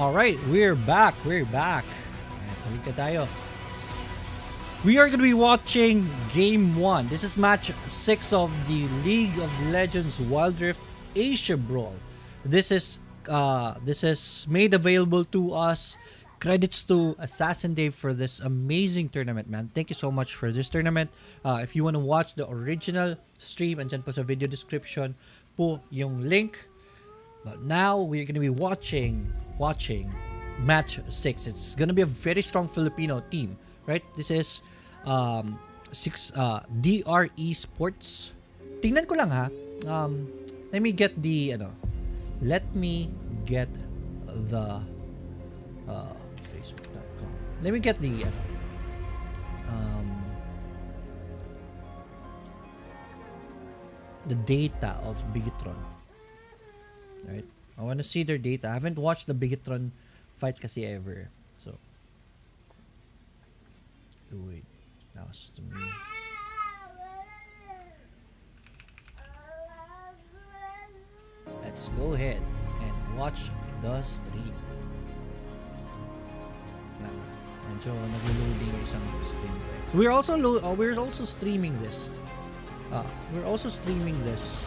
Alright, we're back. Ayan, balik na tayo. We are going to be watching Game 1. This is match 6 of the League of Legends Wild Rift Asia Brawl. This is made available to us. Credits to Assassin Dave for this amazing tournament, man. Thank you so much for this tournament. If you want to watch the original stream, andyan po sa video description po yung link. But now we're going to be watching match 6. It's going to be a very strong Filipino team, right? This is DR eSports. Tingnan ko lang ha. Let me get the facebook.com. Let me get the data of Bigetron. Right? I want to see their data. I haven't watched the Bigetron fight kasi ever. So wait. That was to me. Let's go ahead and watch the stream. Medyo nag-loading isang stream. We're also streaming this. We're also streaming this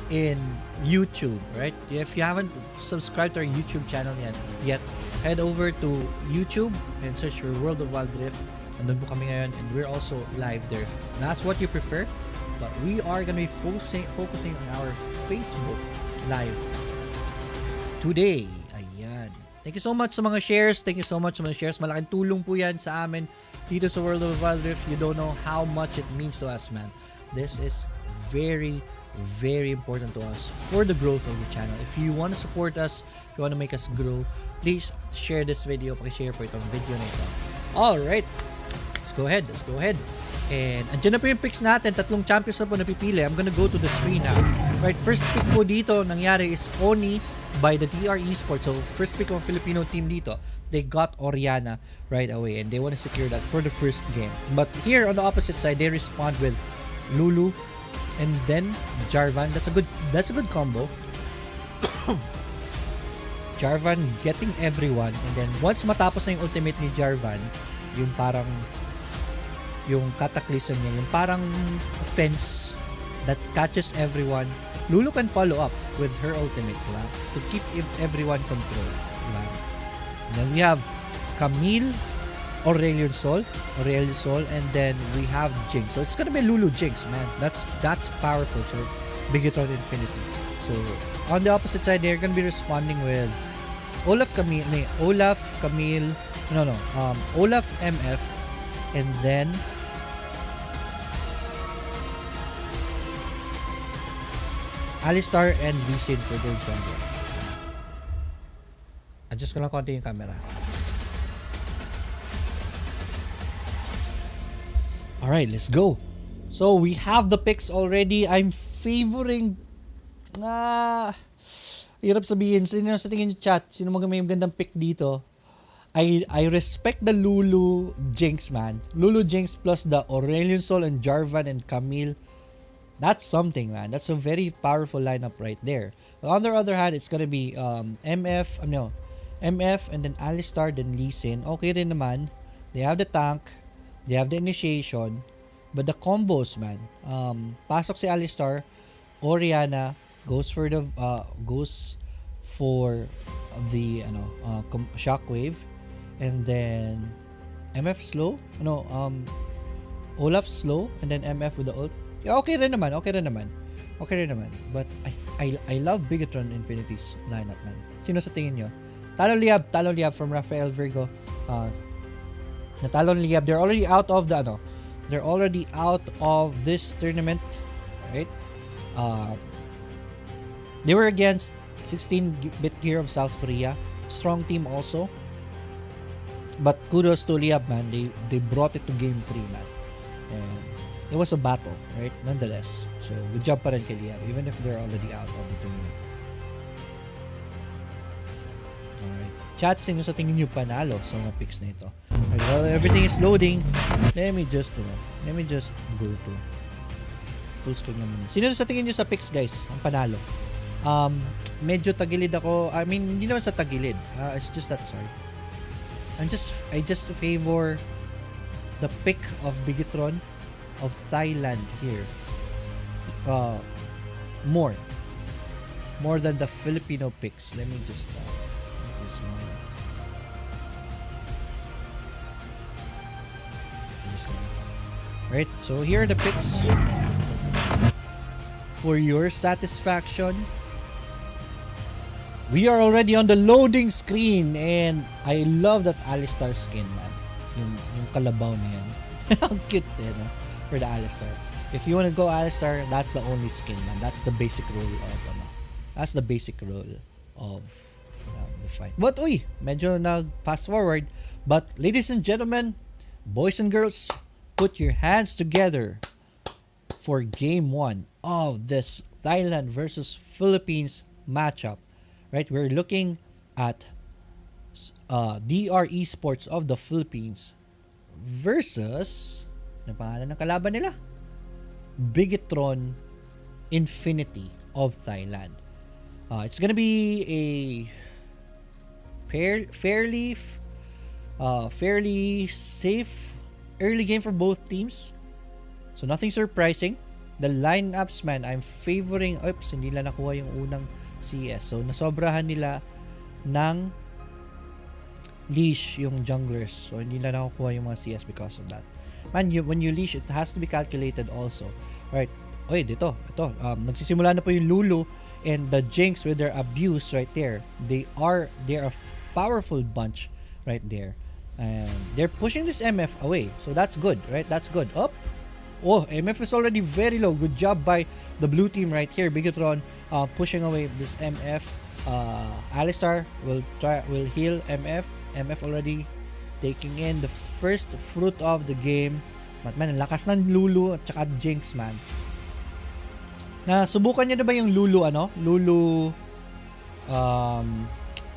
in YouTube, right? If you haven't subscribed to our YouTube channel yet, head over to YouTube and search for World of Wild Rift. Nandun po kami ngayon, and we're also live there. That's what you prefer, but we are gonna be focusing on our Facebook live today. Ayan. Thank you so much sa mga shares. Malaking tulong po yan sa amin dito sa World of Wild Rift. You don't know how much it means to us, man. This is very, very important to us for the growth of the channel. If you want to support us, if you want to make us grow, please share this video. Paki-share po itong video na ito. Alright. Let's go ahead. And andyan na po yung picks natin. 3 champions na po napipili. I'm gonna go to the screen now. Right, first pick po dito nangyari is Oni by the DR eSports. So first pick of Filipino team dito. They got Oriana right away and they want to secure that for the first game. But here on the opposite side, they respond with Lulu and then Jarvan. That's a good combo. Jarvan getting everyone, and then once matapos na yung ultimate ni Jarvan, yung parang yung cataclysm niya, yung parang fence that catches everyone, Lulu can follow up with her ultimate, diba? To keep everyone controlled, diba? And then we have Camille, Aurelion Sol, and then we have Jinx. So it's gonna be Lulu Jinx, man. That's powerful for Bigetron Infinity. So on the opposite side, they're gonna be responding with Olaf MF, and then Alistar and Lee Sin for their jungle. Adjust ko lang konti yung camera. Alright, let's go. So we have the picks already. I'm favoring hirap sabihin. Sino sa tingin yung chat? Sino may gandang pick dito? I respect the Lulu Jinx, man. Lulu Jinx plus the Aurelion Sol and Jarvan and Camille. That's something, man. That's a very powerful lineup right there. But on the other hand, it's gonna be MF and then Alistar, then Lee Sin. Okay rin naman. They have the tank. They have the initiation. But the combos, man. Pasok si Alistar. Oriana goes for the shockwave, and then MF slow. Olaf slow, and then MF with the ult. Okay rin naman. But I love Bigetron Infinity's lineup, man. Sino sa tingin nyo? Talo Liab from Rafael Virgo. Natalo Liab. They're already out of this tournament, right? They were against 16-bit Gear of South Korea. Strong team also. But kudos to Liab, man. They brought it to game 3, man. And it was a battle, right? Nonetheless. So, good job pa rin kay Liab, even if they're already out of the tournament. Alright. Chat, sino sa tingin nyo panalo sa mga picks na ito? Well, everything is loading. Let me just go to full screen naman. Sino sa tingin nyo sa picks, guys? Ang panalo? Medyo tagilid ako. I mean, hindi naman sa tagilid. It's just that, sorry. I just favor the pick of Bigetron of Thailand here. More than the Filipino picks. Let me just make this smaller. Right, so here are the picks for your satisfaction. We are already on the loading screen and I love that Alistar skin, man. Yung kalabaw na yan. Ang cute no? For the Alistar. If you wanna go Alistar, that's the only skin, man. That's the basic rule of the fight. But medyo nag-fast forward. But ladies and gentlemen, boys and girls, put your hands together for game 1 of this Thailand versus Philippines matchup. Right, we're looking at DR eSports of the Philippines versus ano pangalan ng kalaban nila? Bigetron Infinity of Thailand. It's gonna be a fairly safe early game for both teams. So nothing surprising. The lineups, man, I'm favoring. Oops, hindi nila nakuha yung unang CS. So nasobrahan nila ng leash yung junglers. So hindi nila nakukuha yung mga CS because of that. Man, when you leash, it has to be calculated also. Right. Ito. Nagsisimula na po yung Lulu and the Jinx with their abuse right there. They're a powerful bunch right there. And they're pushing this MF away. So that's good, right? That's good. MF is already very low. Good job by the blue team right here. Bigetron pushing away this MF. Alistar will heal MF. MF already taking in the first fruit of the game. But man, lakas ng Lulu at saka Jinx, man. Nasubukan niyo na ba yung Lulu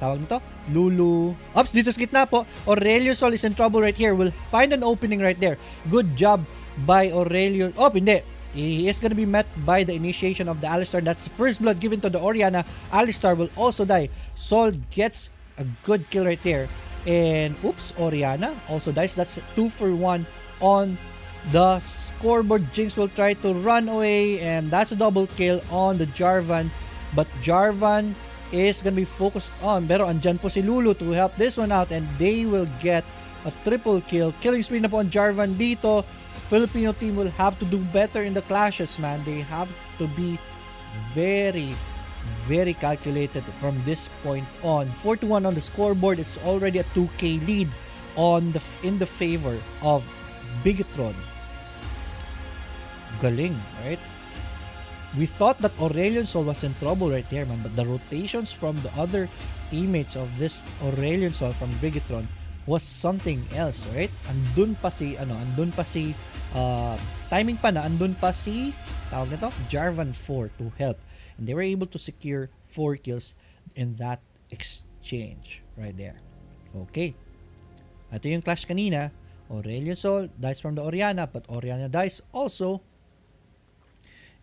tawag nito? Lulu. Oops, dito sa gitna po. Aurelio Sol is in trouble right here. Will find an opening right there. Good job by Aurelio. Hindi. He is gonna be met by the initiation of the Alistar. That's first blood given to the Orianna. Alistar will also die. Sol gets a good kill right there. And Orianna also dies. That's 2 for 1 on the scoreboard. Jinx will try to run away. And that's a double kill on the Jarvan. But Jarvan is gonna be focused on. Pero andyan po si Lulu to help this one out. And they will get a triple kill. Killing spree na po ang Jarvan dito. Filipino team will have to do better in the clashes, man. They have to be very, very calculated from this point on. 4-1 on the scoreboard. It's already a 2K lead in the favor of Bigetron. Galing, right? We thought that Aurelion Sol was in trouble right there, man. But the rotations from the other teammates of this Aurelion Sol from Bigetron was something else, right? Andun pa si timing pa na andun pa si tawag nito Jarvan 4 to help, and they were able to secure 4 kills in that exchange right there. Okay, ito yung clash kanina. Aurelion Sol dies from the Orianna, but Orianna dies also,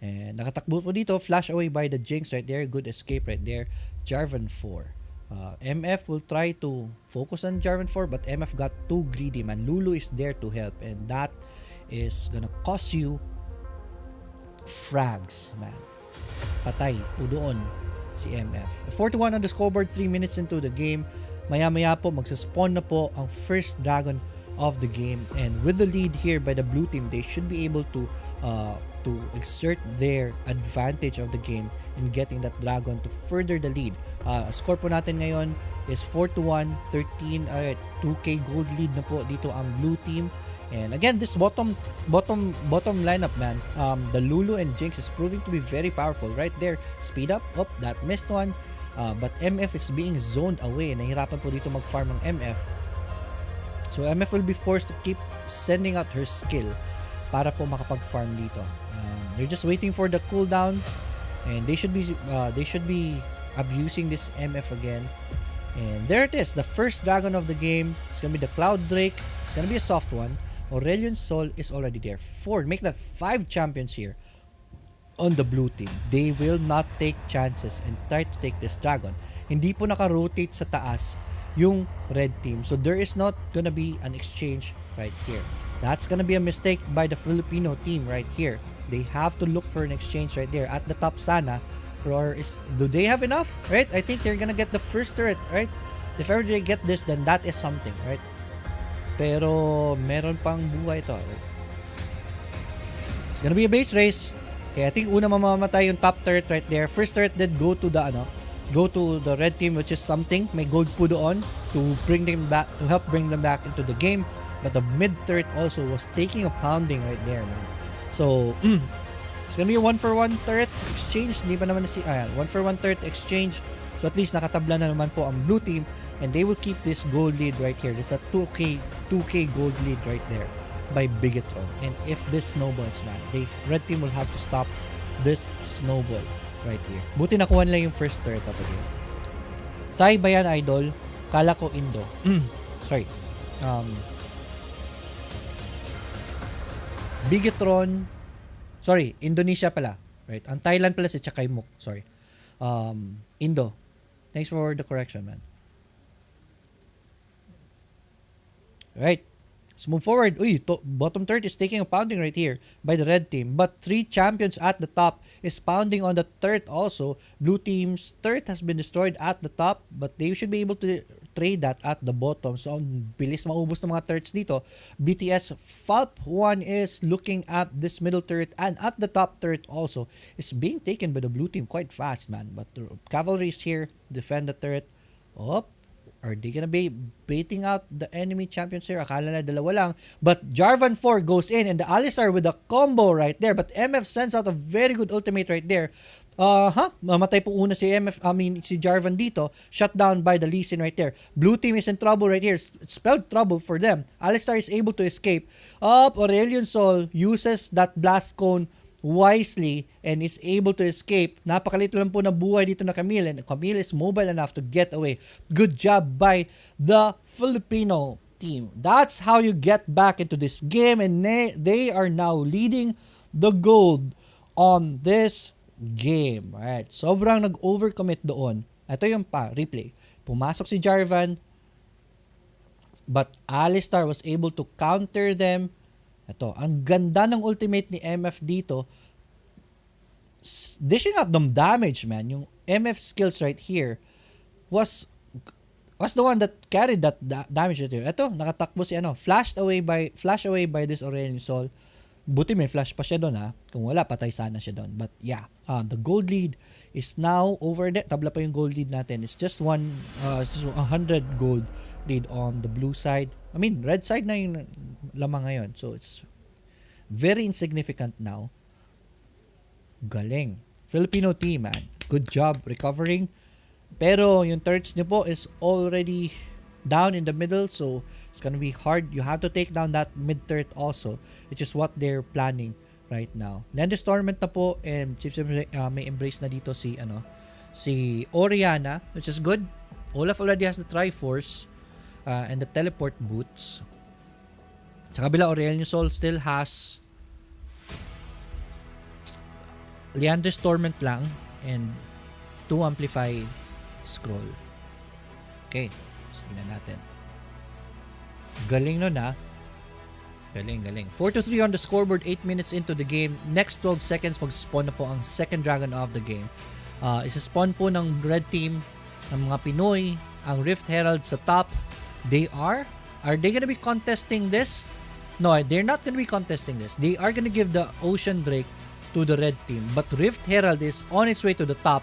and nakatakbo po dito, flash away by the Jinx right there. Good escape right there. Jarvan 4. MF will try to focus on Jarvan 4, but MF got too greedy, man. Lulu is there to help, and that is gonna cost you frags, man. Patay po doon si MF. 4-1 on the scoreboard, 3 minutes into the game. Maya-maya po magsaspawn na po ang first dragon of the game, and with the lead here by the blue team, they should be able to exert their advantage of the game in getting that dragon to further the lead. Score po natin ngayon is 4-1, 2K gold lead na po dito ang blue team. And again, this bottom lineup, man, the Lulu and Jinx is proving to be very powerful right there. Speed up, that missed one, but MF is being zoned away. Nahirapan po dito mag-farm ng MF. So MF will be forced to keep sending out her skill para po makapag-farm dito. They're just waiting for the cooldown, and they should be abusing this MF again. And there it is, the first dragon of the game. It's gonna be the Cloud Drake. It's gonna be a soft one. Aurelion Sol is already there. 4, make that 5 champions here. on the blue team. They will not take chances and try to take this dragon. Hindi po naka-rotate sa taas yung red team. So there is not gonna be an exchange right here. That's gonna be a mistake by the Filipino team right here. They have to look for an exchange right there. At the top sana. Or do they have enough? Right? I think they're gonna get the first turret, right? If ever they get this, then that is something, right? Pero meron pang buhay ito. Right? It's gonna be a base race. Okay, I think una mamamatay yung top turret right there. First turret did go to the red team, which is something. May gold po doon to bring them back, to help bring them back into the game. But the mid turret also was taking a pounding right there, man. So it's gonna be a 1-for-1 turret exchange. Hindi pa naman 1-for-1 turret exchange. So at least nakatabla na naman po ang blue team, and they will keep this gold lead right here. There's a 2k gold lead right there by Bigetron. And if this snowballs, man, red team will have to stop this snowball right here. Buti nakuha nila yung first turret up again. Thai ba yan, idol? Kala ko Indo. Sorry. Bigetron. Sorry, Indonesia pala. Right? Ang Thailand pala si Chakaimuk. Sorry. Indo. Thanks for the correction, man. Right. Let's move forward. Bottom third is taking a pounding right here by the red team. But 3 champions at the top is pounding on the third also. Blue team's third has been destroyed at the top, but they should be able to trade that at the bottom. So, ang bilis maubos ng mga turrets dito. BTS Falp 1 is looking at this middle turret, and at the top turret also is being taken by the blue team quite fast, man. But the cavalry is here, defend the turret. Are they gonna be baiting out the enemy champions here? Akala na dalawa lang. But Jarvan 4 goes in, and the Alistar with a combo right there. But MF sends out a very good ultimate right there. Mamatay po una si Jarvan dito. Shut down by the Lee Sin right there. Blue team is in trouble right here. It's spelled trouble for them. Alistar is able to escape. Aurelion Sol uses that blast cone wisely and is able to escape. Napakalit lang po na buhay dito na Camille, and Camille is mobile enough to get away. Good job by the Filipino team. That's how you get back into this game, and they are now leading the gold on this game. Alright, sobrang nag-overcommit doon. Ito yung replay. Pumasok si Jarvan, but Alistar was able to counter them. Ito, ang ganda ng ultimate ni MF dito. Dishing out them damage, man. Yung MF skills right here was the one that carried that damage right here. Ito, nakatakbo si flash away by this Aurelion Sol. Buti may flash pa siya doon, ha. Kung wala, patay sana siya doon. But yeah, the gold lead is now over there. Tabla pa yung gold lead natin. It's just 100 gold lead on the blue side. I mean, red side na yung lamang ngayon. So, it's very insignificant now. Galing. Filipino team, man. Good job recovering. Pero, yung turrets nyo po is already down in the middle. So, it's gonna be hard. You have to take down that mid turret also, which is what they're planning right now. Landis Torment na po, and Chief may embrace na dito si Oriana, which is good. Olaf already has the Triforce and the teleport boots. Sa kabila, Aurelion Sol still has Leander's Torment lang and 2 Amplify Scroll. Okay, tingnan natin. Galing nun, ha. Galing. 4-3 on the scoreboard, 8 minutes into the game. Next 12 seconds, mag-spawn na po ang second dragon of the game. Isa-spawn po ng red team, ng mga Pinoy, ang Rift Herald sa top. Are they gonna be contesting this? No, they're not gonna be contesting this. They are gonna give the Ocean Drake to the red team. But Rift Herald is on its way to the top.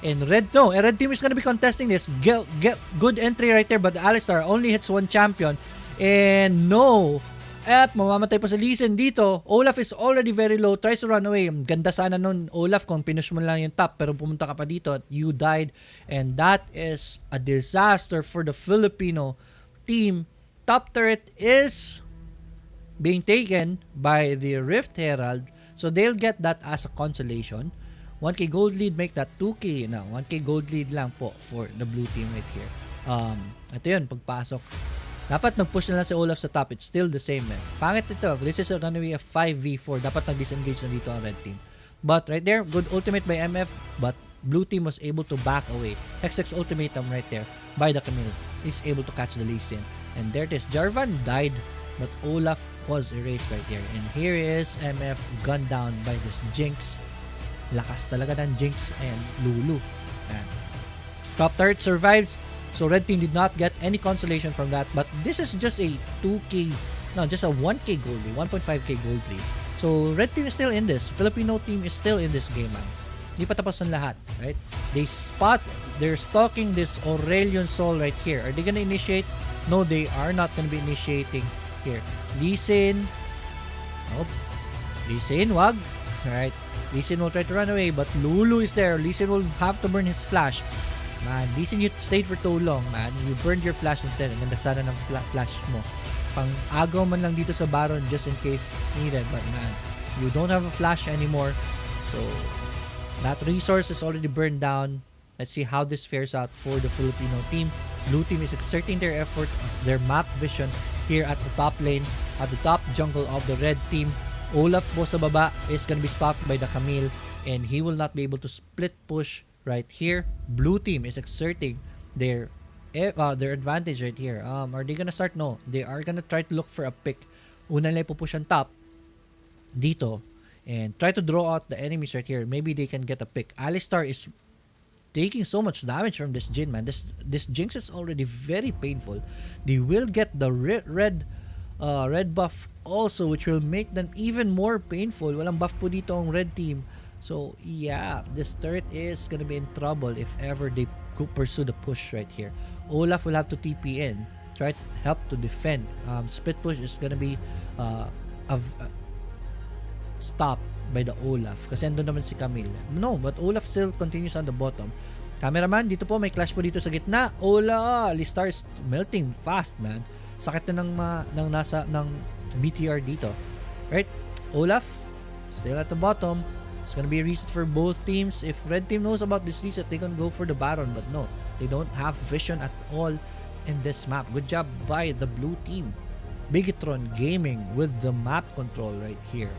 And red team is gonna be contesting this. Get good entry right there, but Alistar only hits 1 champion. And no, mamamatay pa sa Lee Sin dito. Olaf is already very low, tries to run away. Ganda sana nun, Olaf, kung pinush mo lang yung top, pero pumunta ka pa dito at you died. And that is a disaster for the Filipino team. Top turret is being taken by the Rift Herald, so they'll get that as a consolation. 1k gold lead, make that 2k na. 1k gold lead lang po for the blue team right here. Ito yun, pagpasok. Dapat nag-push na lang si Olaf sa top. It's still the same, man. Pangit ito. This is gonna be a 5v4. Dapat nag-disengage na dito ang red team. But right there, good ultimate by MF, but blue team was able to back away. Hextech's ultimatum right there by the Camille is able to catch the Lee Sin. And there it is. Jarvan died, but Olaf was erased right there. And here is MF gunned down by this Jinx. Lakas talaga ng Jinx and Lulu. And top turret survives. So red team did not get any consolation from that. But this is just a 2k, no, just a 1k gold lead, 1.5k gold lead. So red team is still in this. Filipino team is still in this game, man. Hindi pa tapos ang lahat, right? They're stalking this Aurelion Sol right here. Are they gonna initiate? No, they are not gonna be initiating here. Lee Sin. Nope. Lee Sin, wag. Alright. Lee Sin will try to run away, but Lulu is there. Lee Sin will have to burn his flash. Man, Lee Sin, you stayed for too long, man. You burned your flash instead. Ang ganda sana ng flash mo. Pang agaw man lang dito sa Baron just in case needed. But man, you don't have a flash anymore. So, that resource is already burned down. Let's see how this fares out for the Filipino team. Blue team is exerting their effort, their map vision here at the top lane, at the top jungle of the red team. Olaf po sa baba is gonna be stopped by the Camille, and he will not be able to split push right here. Blue team is exerting their advantage right here. Are they gonna start? No. They are gonna try to look for a pick. Una nila ipupush ang top dito and try to draw out the enemies right here. Maybe they can get a pick. Alistar is taking so much damage from this Jhin, man. This Jinx is already very painful. They will get the red buff also, which will make them even more painful. Walang buff po dito ang red team. So yeah, this turret is gonna be in trouble if ever they pursue the push right here. Olaf will have to TP in, try to help to defend. Split push is gonna be stopped by the Olaf kasi andun naman si Camille. No, but Olaf still continues on the bottom. Cameraman, dito po may clash po dito sa gitna. Alistar is melting fast, man. Sakit na ng BTR dito. Right? Olaf still at the bottom. It's gonna be a reset for both teams. If red team knows about this reset, they can go for the Baron, but no, they don't have vision at all in this map. Good job by the blue team. Bigetron Gaming with the map control right here.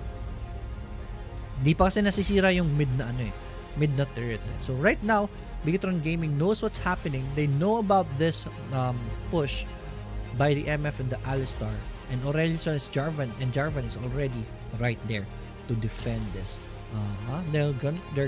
Di pa kasi nasisira yung mid na turret. So right now, Bigetron Gaming knows what's happening. They know about this push by the MF and the Alistar. And Aurelion is Jarvan, and Jarvan is already right there to defend this. They're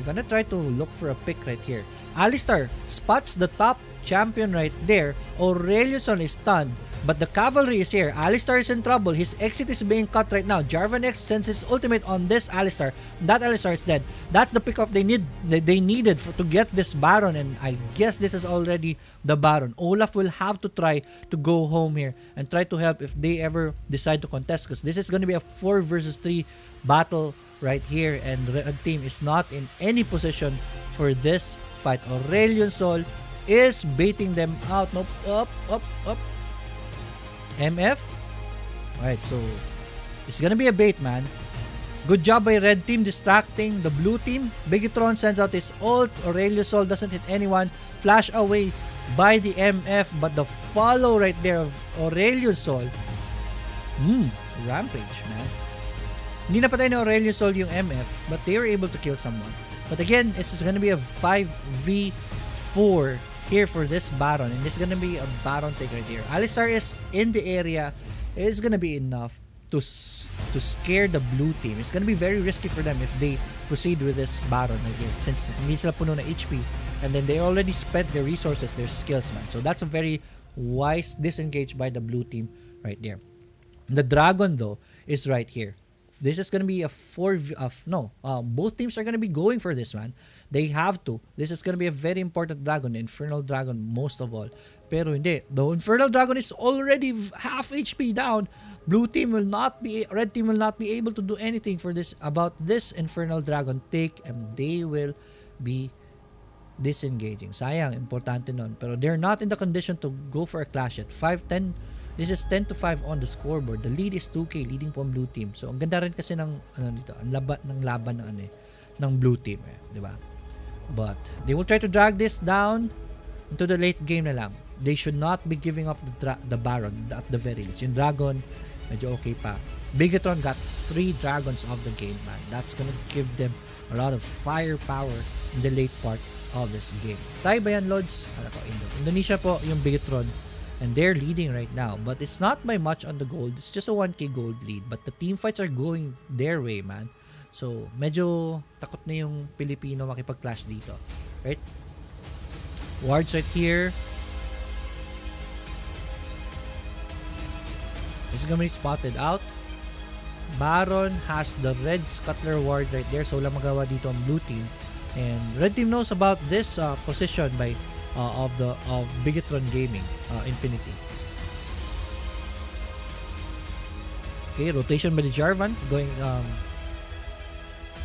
gonna try to look for a pick right here. Alistar spots the top champion right there. Aurelion is stunned, but the cavalry is here. Alistar is in trouble. His exit is being cut right now. Jarvan X sends his ultimate on this Alistar. That Alistar is dead. That's the pick off they needed to get this Baron, and I guess this is already the Baron. Olaf will have to try to go home here and try to help if they ever decide to contest, because this is going to be a 4 versus 3 battle right here, and the red team is not in any position for this fight. Aurelion Sol is baiting them out. Nope. Up. MF. Alright, so it's gonna be a bait, man. Good job by red team distracting the blue team. Bigetron sends out his ult. Aurelion Sol doesn't hit anyone. Flash away by the MF, but the follow right there of Aurelion Sol. Rampage, man. Hindi napatay ni Aurelion Sol yung MF, but they were able to kill someone. But again, it's gonna be a 5v4 here for this Baron, and it's gonna be a Baron take right here. Alistar is in the area. It's gonna be enough to scare the blue team. It's gonna be very risky for them if they proceed with this Baron right here, since hindi sila puno na HP, and then they already spent their resources, their skills, man. So that's a very wise disengage by the blue team right there. The Dragon though is right here. This is gonna be a both teams are gonna be going for this, man. They have to. This is gonna be a very important dragon, the Infernal Dragon most of all. Pero hindi. The Infernal Dragon is already half HP down. Red team will not be able to do anything for this about this Infernal Dragon take, and they will be disengaging. Sayang, importante nun. Pero they're not in the condition to go for a clash yet. 5-10. This is 10-5 on the scoreboard. The lead is 2K, leading po ang blue team. So ang ganda rin kasi ng laban ng blue team, di ba? But they will try to drag this down into the late game na lang. They should not be giving up the Baron at the very least. Yung Dragon medyo okay pa. Bigetron got 3 dragons of the game, man. That's gonna give them a lot of firepower in the late part of this game. Tayo ba yan, Lods? Indonesia po yung Bigetron, and they're leading right now, but it's not by much on the gold. It's just a 1k gold lead, but the team fights are going their way, man. So medyo takot na yung Pilipino makipag-clash dito, right? Wards right here. This is gonna be spotted out. Baron has the red scuttler ward right there, so wala magawa dito ang blue team, and red team knows about this position by of Bigetron Gaming Infinity. Okay, rotation by the Jarvan going.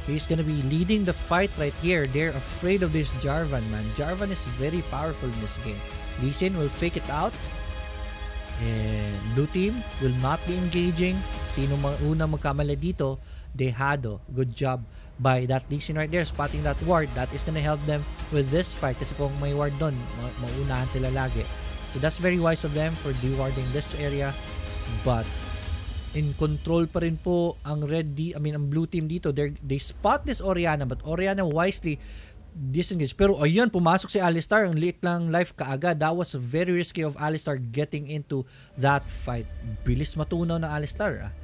He's gonna be leading the fight right here. They're afraid of this Jarvan, man. Jarvan is very powerful in this game. Lee Sin will fake it out. And blue team will not be engaging. Sino una magkamali dito? Dehado. Good job by that Lee Sin right there, spotting that ward. That is gonna help them with this fight kasi kung may ward doon, maunahan sila lagi. So that's very wise of them for dewarding this area. But in control pa rin po ang ang blue team dito. They spot this Orianna, but Orianna wisely disengage. Pero ayun, pumasok si Alistar. Ang liit lang life kaagad. That was very risky of Alistar getting into that fight. Bilis matunaw ng Alistar.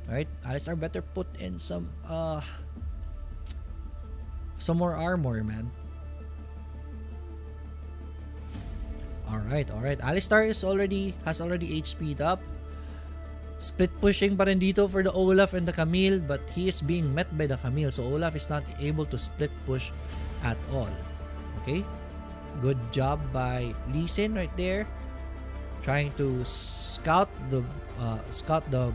Alright, Alistar better put in some more armor, man. Alright. Alistar has already HP'd up. Split pushing pa rin dito for the Olaf and the Camille, but he is being met by the Camille, so Olaf is not able to split push at all. Okay, good job by Lee Sin right there, trying to scout the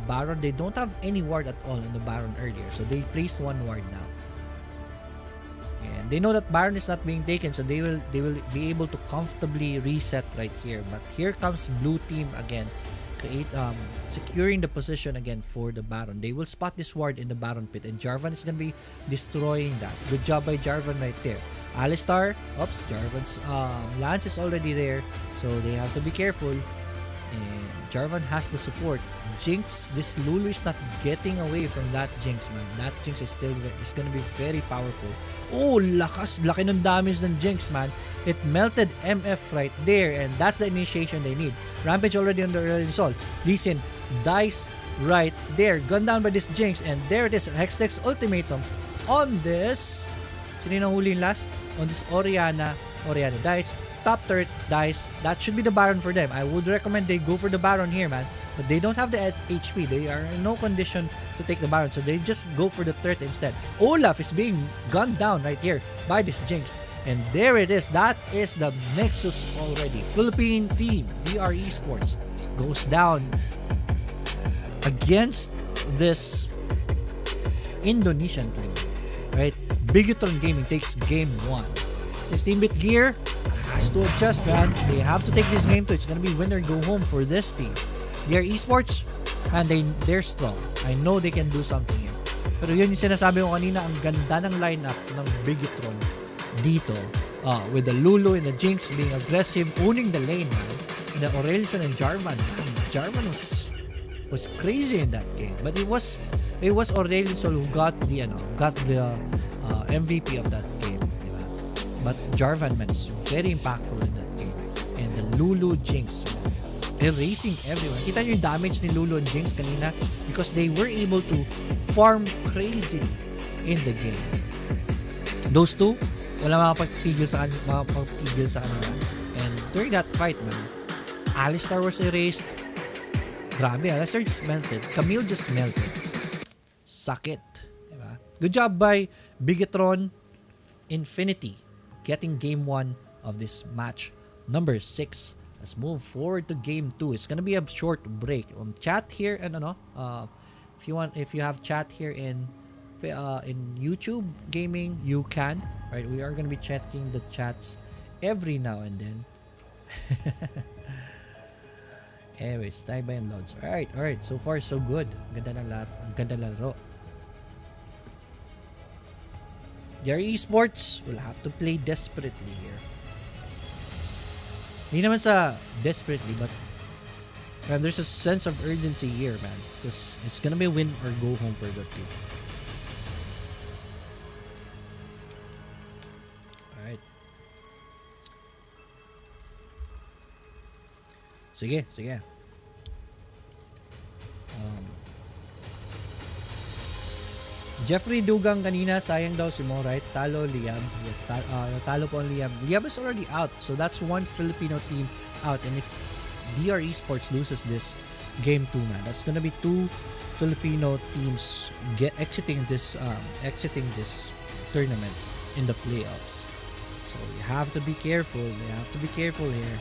Baron. They don't have any ward at all in the Baron earlier, so they placed one ward now, and they know that Baron is not being taken, so they will be able to comfortably reset right here. But here comes blue team again, securing the position again for the Baron. They will spot this ward in the Baron pit, and Jarvan is gonna be destroying that. Good job by Jarvan right there. Alistar, Jarvan's lance is already there, so they have to be careful. And Jarvan has the support. Jinx, this Lulu is not getting away from that Jinx, man. That Jinx is gonna be very powerful. Oh, laki ng damage ng Jinx, man. It melted MF right there, and that's the initiation they need. Rampage already on the early soul. Lee Sin dies right there. Gunned down by this Jinx, and there it is. Hextech's ultimatum on this. Sino yung huli last? On this Orianna. Orianna dies. Top turret dies. That should be the Baron for them. I would recommend they go for the Baron here, man. But they don't have the HP. They are in no condition to take the Baron, so they just go for the turret instead. Olaf is being gunned down right here by this Jinx. And there it is. That is the Nexus already. Philippine team, BR eSports, goes down against this Indonesian team. Right? Bigetron Gaming takes game 1. 16-bit gear has to adjust, man. They have to take this game too. It's gonna be winner go home for this team. BR eSports, and they're strong. I know they can do something here. Pero yun yung sinasabi ko kanina, ang ganda ng lineup ng Bigetron dito, with the Lulu and the Jinx being aggressive, owning the lane, man. And the Aurelion and Jarvan, man. Jarvan was crazy in that game, but it was Aurelion who got the MVP of that game, diba? But Jarvan, man, is very impactful in that game, and the Lulu Jinx, man, erasing everyone. Kita nyo yung damage ni Lulu and Jinx kanina because they were able to farm crazy in the game. Those two, wala makapagpigil sa kanila. And during that fight, man, Alistar was erased. Grabe, Alistar just melted. Camille just melted. Sakit. Diba? Good job by Bigetron Infinity getting game 1 of this match number 6. Let's move forward to game 2. It's gonna be a short break. Chat here and if you have chat here in YouTube gaming, you can. Right, we are gonna be checking the chats every now and then. Anyways, tayo ba yung loads? Alright. So far, so good. Ganda laro. Their eSports will have to play desperately here. Hindi naman sa desperately, but And there's a sense of urgency here, man. Because it's gonna be a win or go home for the team. Alright. Sige, sige. Jeffrey Dugang kanina, sayang daw si Mo, right? Talo Liam. Yes, talo po ang Liam. Liam is already out. So that's one Filipino team out. And if DR eSports loses this game 2, man, that's gonna be 2 Filipino teams exiting this tournament in the playoffs. So you have to be careful. You have to be careful here.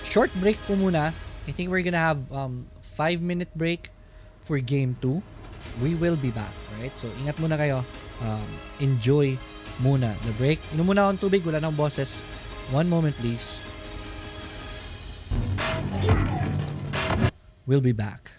Short break po muna. I think we're gonna have 5-minute break for game 2. We will be back, alright? So ingat muna kayo. Enjoy muna the break. Inom muna akong tubig, wala nang boses. One moment please. We'll be back.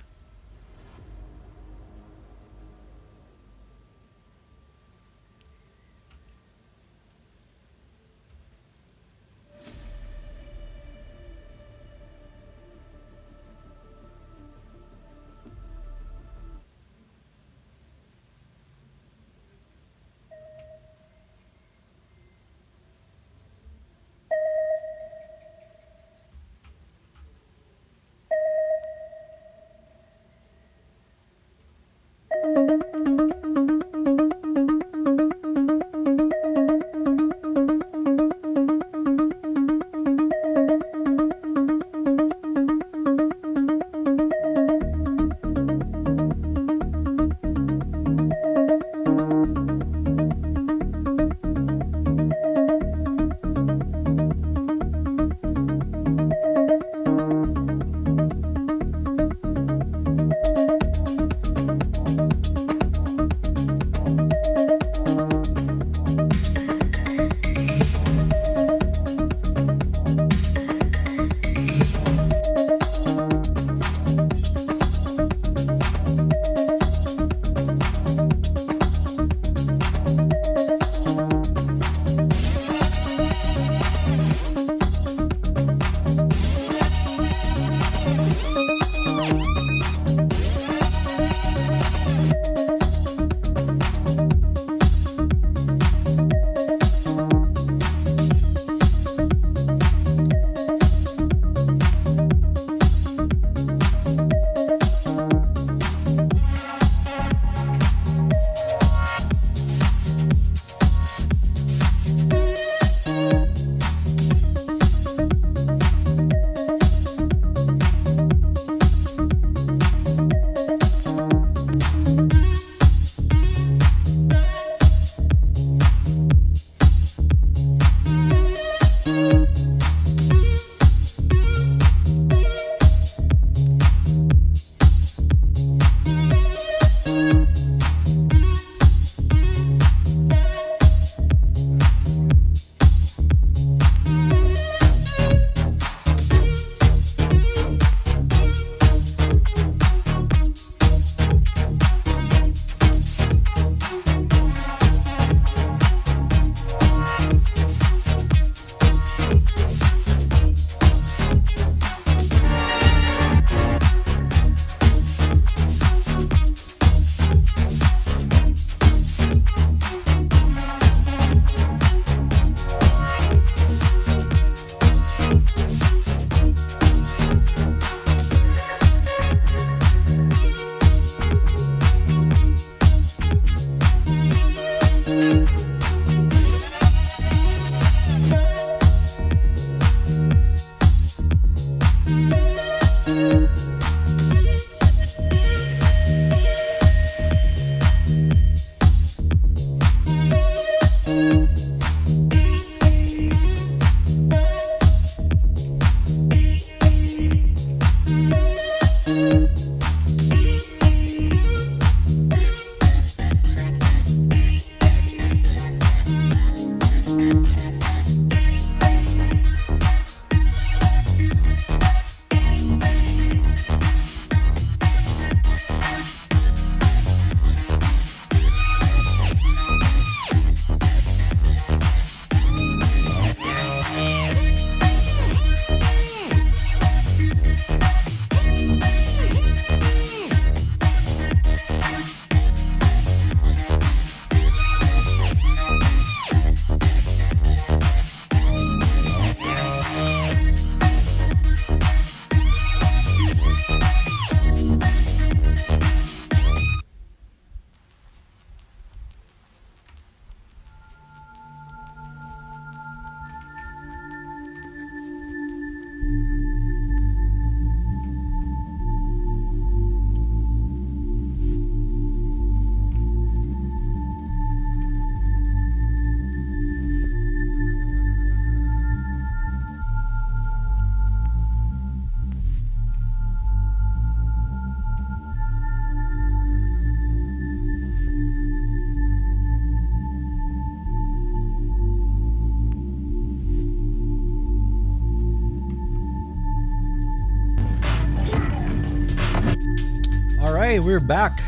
Okay, we're back.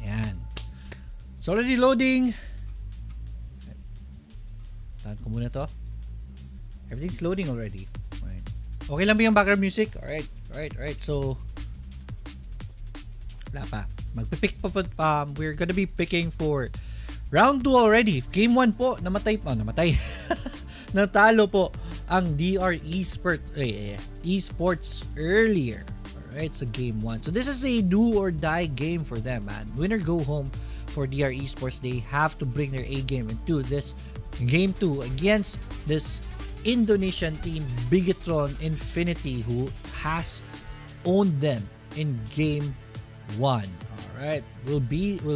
Yan. It's already loading. Tahan ko muna to. Everything's loading already. Right. Okay lang ba yung background music? Alright. So, wala pa. Magpipick pa. We're gonna be picking for round 2 already. Game 1 po. Namatay. Natalo po ang DR eSports earlier. Alright, so game 1. So this is a do or die game for them, man. Win or go home for DR eSports. They have to bring their A game into this game 2 against this Indonesian team, Bigetron Infinity, who has owned them in game 1. Alright, will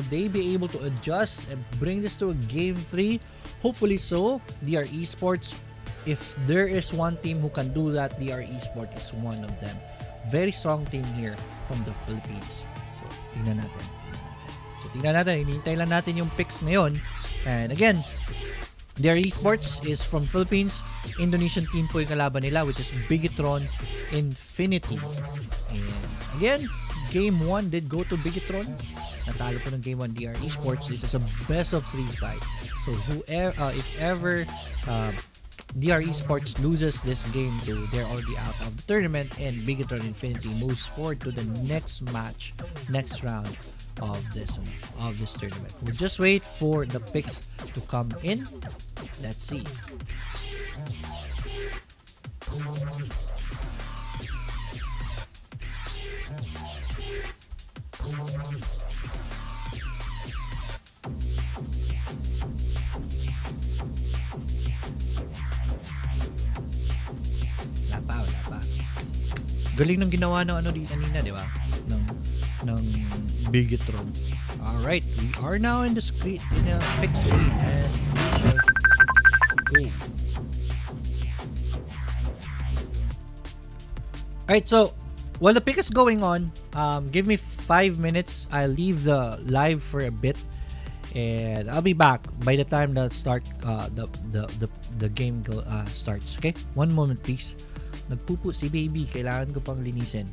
they be able to adjust and bring this to a game 3? Hopefully so. DR eSports, if there is one team who can do that, DR eSports is one of them. Very strong team here from the Philippines. So, tingnan natin. Hinihintay lang natin yung picks ngayon. And again, their eSports is from Philippines. Indonesian team po yung kalaban nila, which is Bigetron Infinity. And again, game 1 did go to Bigetron. Natalo po ng game 1 DR eSports. This is a best of 3 fight. So, if ever DR eSports loses this game, they're already out of the tournament, and Bigetron Infinity moves forward to the next match, next round of this tournament. We'll just wait for the picks to come in. Let's see. Wala pa. Galing ng ginawa ng di kanina, di ba? Ng Bigetron. Alright, we are now in the screen, in a pick screen, and we shall go. Alright, so while the pick is going on, give me 5 minutes. I'll leave the live for a bit, and I'll be back by the time the game starts. Okay, 1 moment please. Nagpupo si baby, kailangan ko pang linisin.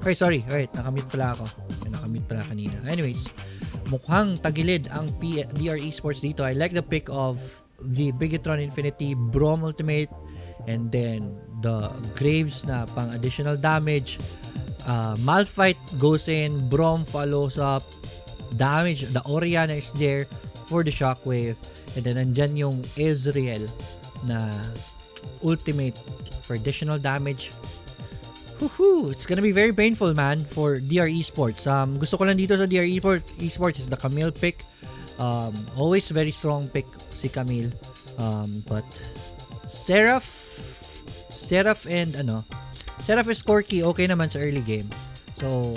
Okay, sorry. Alright, nakamute pala ako. Nakamute pala kanina. Anyways, mukhang tagilid ang DR eSports dito. I like the pick of the Bigetron Infinity, Brawl Ultimate, and then the Graves na pang additional damage. Malphite goes in, Brawl follows up, damage, the Orianna is there for the shockwave, and then nandyan yung Ezreal na ultimate for additional damage. Woohoo! It's gonna be very painful, man, for DR eSports. Gusto ko lang dito sa DR eSports is the Camille pick. Always very strong pick si Camille. But Seraph and Seraph is Corki, okay naman sa early game. So,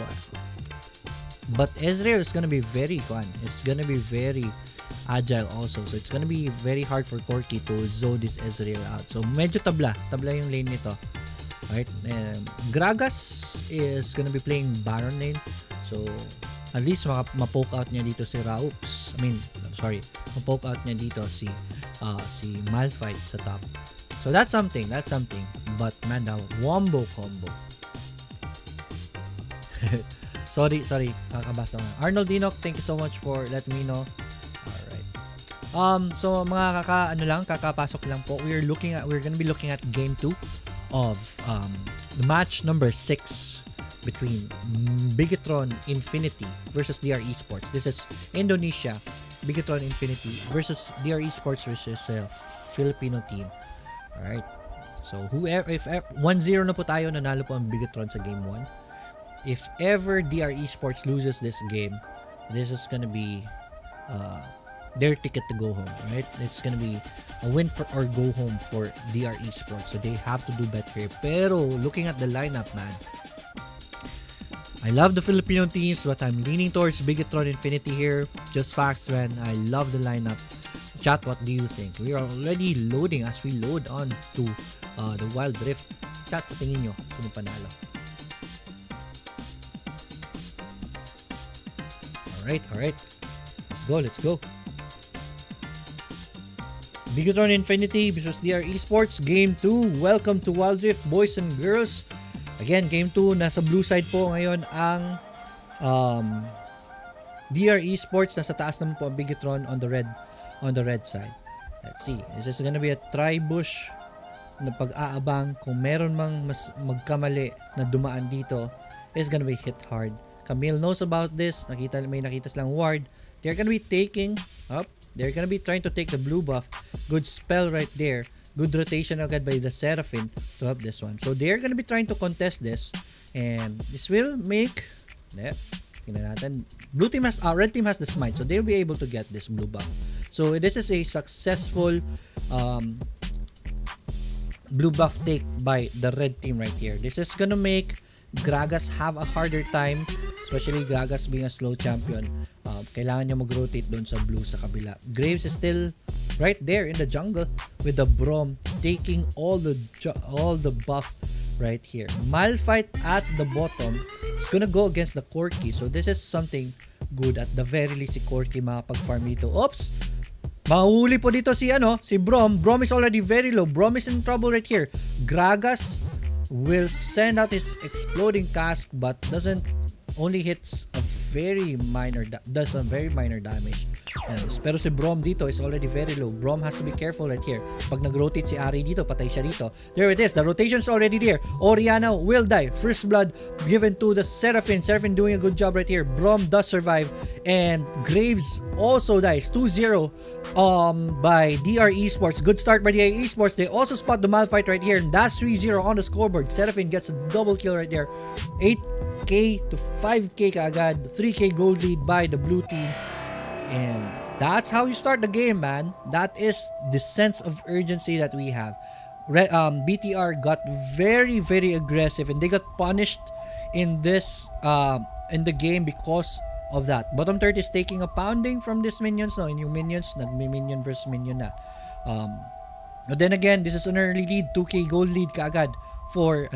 but Ezreal is gonna be very fun. It's gonna be very agile also. So, it's gonna be very hard for Corki to zone this Ezreal out. So, medyo tabla yung lane nito. Right? Gragas is gonna be playing Baron lane. So, at least ma-poke out niya dito si Raux. Ma-poke out niya dito si Malphite sa top. So, that's something. But, man, the wombo combo. sorry. Kakabasa ko. Arnold Dinok, thank you so much for letting me know. Alright. So, mga kakapasok lang po. We're gonna be looking at game 2 of the match number 6 between Bigetron Infinity versus DR eSports. This is Indonesia, Bigetron Infinity versus DR eSports versus Filipino team. Alright. So, if 1-0 na po tayo, nanalo po ang Bigetron sa game 1. If ever DR eSports loses this game, this is gonna be their ticket to go home, right? It's gonna be a win for or go home for DR eSports. So they have to do better. Pero looking at the lineup, man, I love the Filipino teams, but I'm leaning towards Bigetron Infinity here. Just facts, man. I love the lineup. Chat, what do you think? We are already loading as we load on to the Wild Rift. Chat, sa tingin nyo, sino panalo? Alright. Let's go. Bigetron Infinity versus DR eSports, Game 2. Welcome to Wild Rift, boys and girls. Again, Game 2, nasa blue side po ngayon ang DR eSports. Nasa taas naman po ang Bigetron on the red side. Let's see. This is gonna be a try-bush na pag-aabang. Kung meron mang mas magkamali na dumaan dito, is gonna be hit hard. Camille knows about this. May nakita silang ward. They're gonna be taking up. They're gonna be trying to take the blue buff. Good spell right there. Good rotation agad by the Seraphine to help this one. So they're gonna be trying to contest this. And this will make... Tingnan natin. Red team has the smite. So they'll be able to get this blue buff. So this is a successful blue buff take by the red team right here. This is gonna make Gragas have a harder time, especially Gragas being a slow champion. Kailangan niya mag-rotate doon sa blue sa kabila. Graves is still right there in the jungle with the Brawl taking all the buff right here. Malphite at the bottom is gonna go against the Corki. So this is something good. At the very least si Corki makapag-farm dito. Oops! Mahuli po dito si Brawl. Brawl is already very low. Brawl is in trouble right here. Gragas will send out his exploding cask but only hits a very minor damage. Pero si Brawl dito is already very low. Brawl has to be careful right here. Pag nag-rotate si Ari dito, patay siya dito. There it is. The rotation's already there. Orianna will die. First blood given to the Seraphine. Seraphine doing a good job right here. Brawl does survive. And Graves also dies. 2-0 by DR eSports. Good start by DR eSports. They also spot the Malphite right here. And that's 3-0 on the scoreboard. Seraphine gets a double kill right there. 8k to 5k kaagad. 3k gold lead by the blue team. And that's how you start the game, man. That is the sense of urgency that we have. BTR got very, very aggressive and they got punished in this in the game because of that. Bottom third is taking a pounding from these minions. No, yung minions, nagmi-minion versus minion na. But then again, this is an early lead. 2k gold lead kaagad for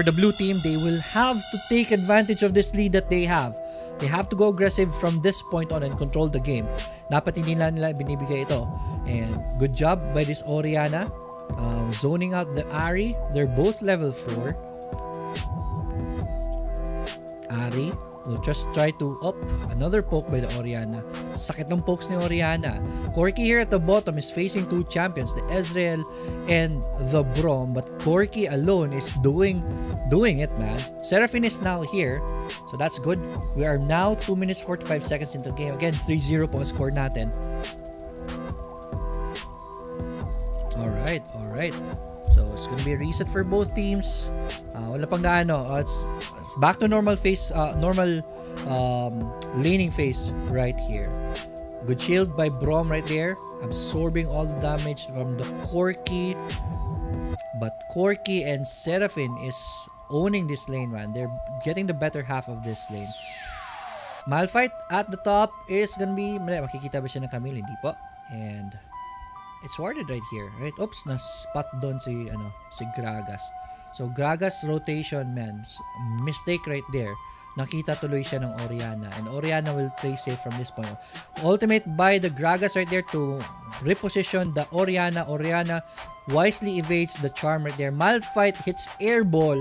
the blue team. They will have to take advantage of this lead that they have. They have to go aggressive from this point on and control the game. Dapat hindi nila binibigay ito. And good job by this Orianna. Zoning out the Ari. They're both level 4. Ari will just try to another poke by the Orianna. Sakit ng pokes ni Orianna. Corki here at the bottom is facing two champions, the Ezreal and the Brawl, but Corki alone is doing it, man. Seraphine is now here, so that's good. We are now 2 minutes 45 seconds into the game. Again, 3-0 po ang score natin. Alright. So it's gonna be a reset for both teams. Wala pang gaano. It's back to normal phase, normal laning phase right here. Good shield by Braum right there, absorbing all the damage from the Corki. But Corki and Seraphine is owning this lane, man. They're getting the better half of this lane. Malphite at the top is gonna be, makikita ba siya ng Camille? Hindi po. And it's warded right here, right? Oops, na-spot doon si Gragas. So, Gragas rotation, man. Mistake right there. Nakita tuloy siya ng Orianna. And Orianna will play safe from this point. Ultimate by the Gragas right there to reposition the Orianna. Orianna wisely evades the charm right there. Malphite hits air ball.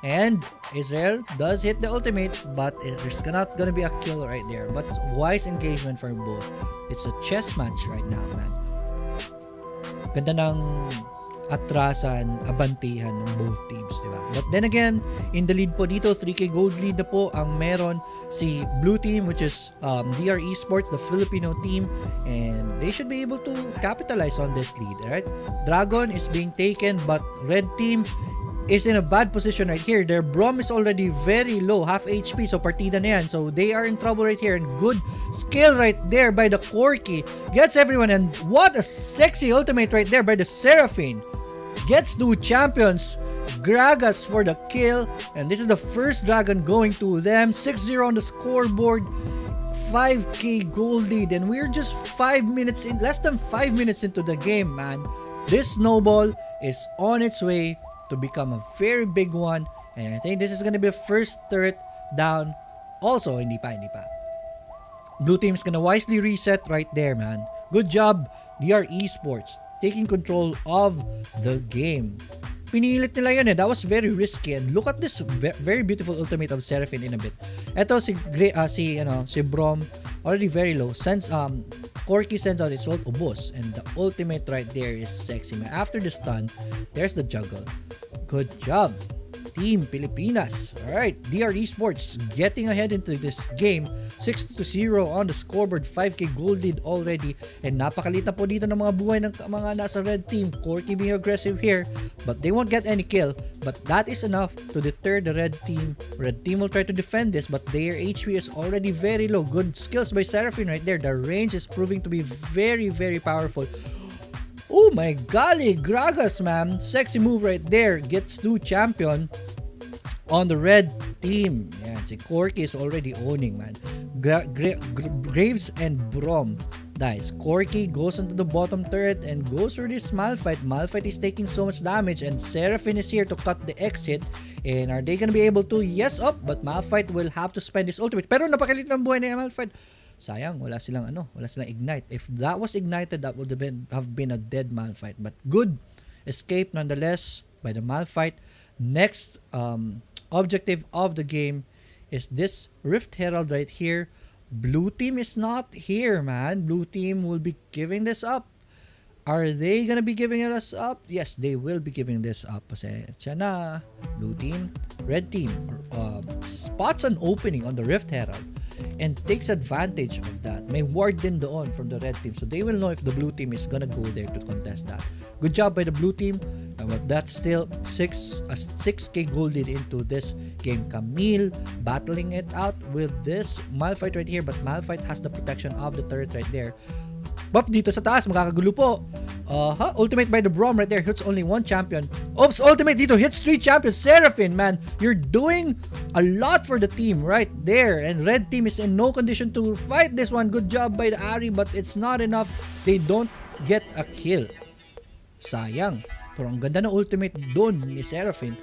And Israel does hit the ultimate. But there's not gonna be a kill right there. But wise engagement for both. It's a chess match right now, man. Ganda ng atrasan, abantihan ng both teams, diba? But then again, in the lead po dito, 3k gold lead na po ang meron si Blue Team, which is DR eSports, the Filipino team, and they should be able to capitalize on this lead, right? Dragon is being taken, but Red Team is in a bad position right here. Their Braum is already very low, half HP, so partida na yan. So they are in trouble right here, and good skill right there by the Corki. Gets everyone, and what a sexy ultimate right there by the Seraphine. Gets two champions, Gragas for the kill, and this is the first dragon going to them. 6-0 on the scoreboard, 5k gold lead, and we're just 5 minutes in, less than 5 minutes into the game, man. This snowball is on its way to become a very big one, and I think this is gonna be the first turret down. Also, hindi pa. Blue team's gonna wisely reset right there, man. Good job, DR eSports, taking control of the game. Pinilit nila yun eh. That was very risky, and look at this very beautiful ultimate of Seraphine in a bit. Eto si Braum already very low. Corki sends out its ult, ubos, and the ultimate right there is sexy, man. After the stun, there's the juggle. Good job, Team Pilipinas. Alright, DR eSports getting ahead into this game. 6-0 on the scoreboard, 5k gold lead already, and napakalit na po dito ng mga buhay ng mga nasa red team. Corki being aggressive here, but they won't get any kill, but that is enough to deter the red team. Red team will try to defend this, but their HP is already very low. Good skills by Seraphine right there. The range is proving to be very, very powerful. Oh my golly, Gragas, man. Sexy move right there. Gets two champion on the red team. Yeah, si Corki is already owning, man. Graves and Braum dies. Corki goes into the bottom turret and goes for this Malphite. Malphite is taking so much damage, and Seraphine is here to cut the exit. And are they gonna be able to? Yes, up, but Malphite will have to spend his ultimate. Pero napakalit ng buhay ni Malphite. Sayang, wala silang ignite. If that was ignited, that would have been a dead Malphite. But good escape nonetheless by the Malphite. Next objective of the game is this Rift Herald right here. Blue team is not here, man. Blue team will be giving this up. Are they gonna be giving us up? Yes, they will be giving this up. Kasi na, blue team, red team spots an opening on the Rift Herald and takes advantage of that. May ward din doon from the red team, so they will know if the blue team is gonna go there to contest that. Good job by the blue team, but that's still 6k gold lead into this game. Camille battling it out with this Malphite right here, but Malphite has the protection of the turret right there. Bop dito sa taas, makakagulo po. Ultimate by the Braum right there hits only one champion. Oops, ultimate dito hits 3 champions. Seraphine, man, you're doing a lot for the team right there. And red team is in no condition to fight this one. Good job by the Ari, but it's not enough. They don't get a kill. Sayang. Pero ang ganda ng ultimate doon ni Seraphine.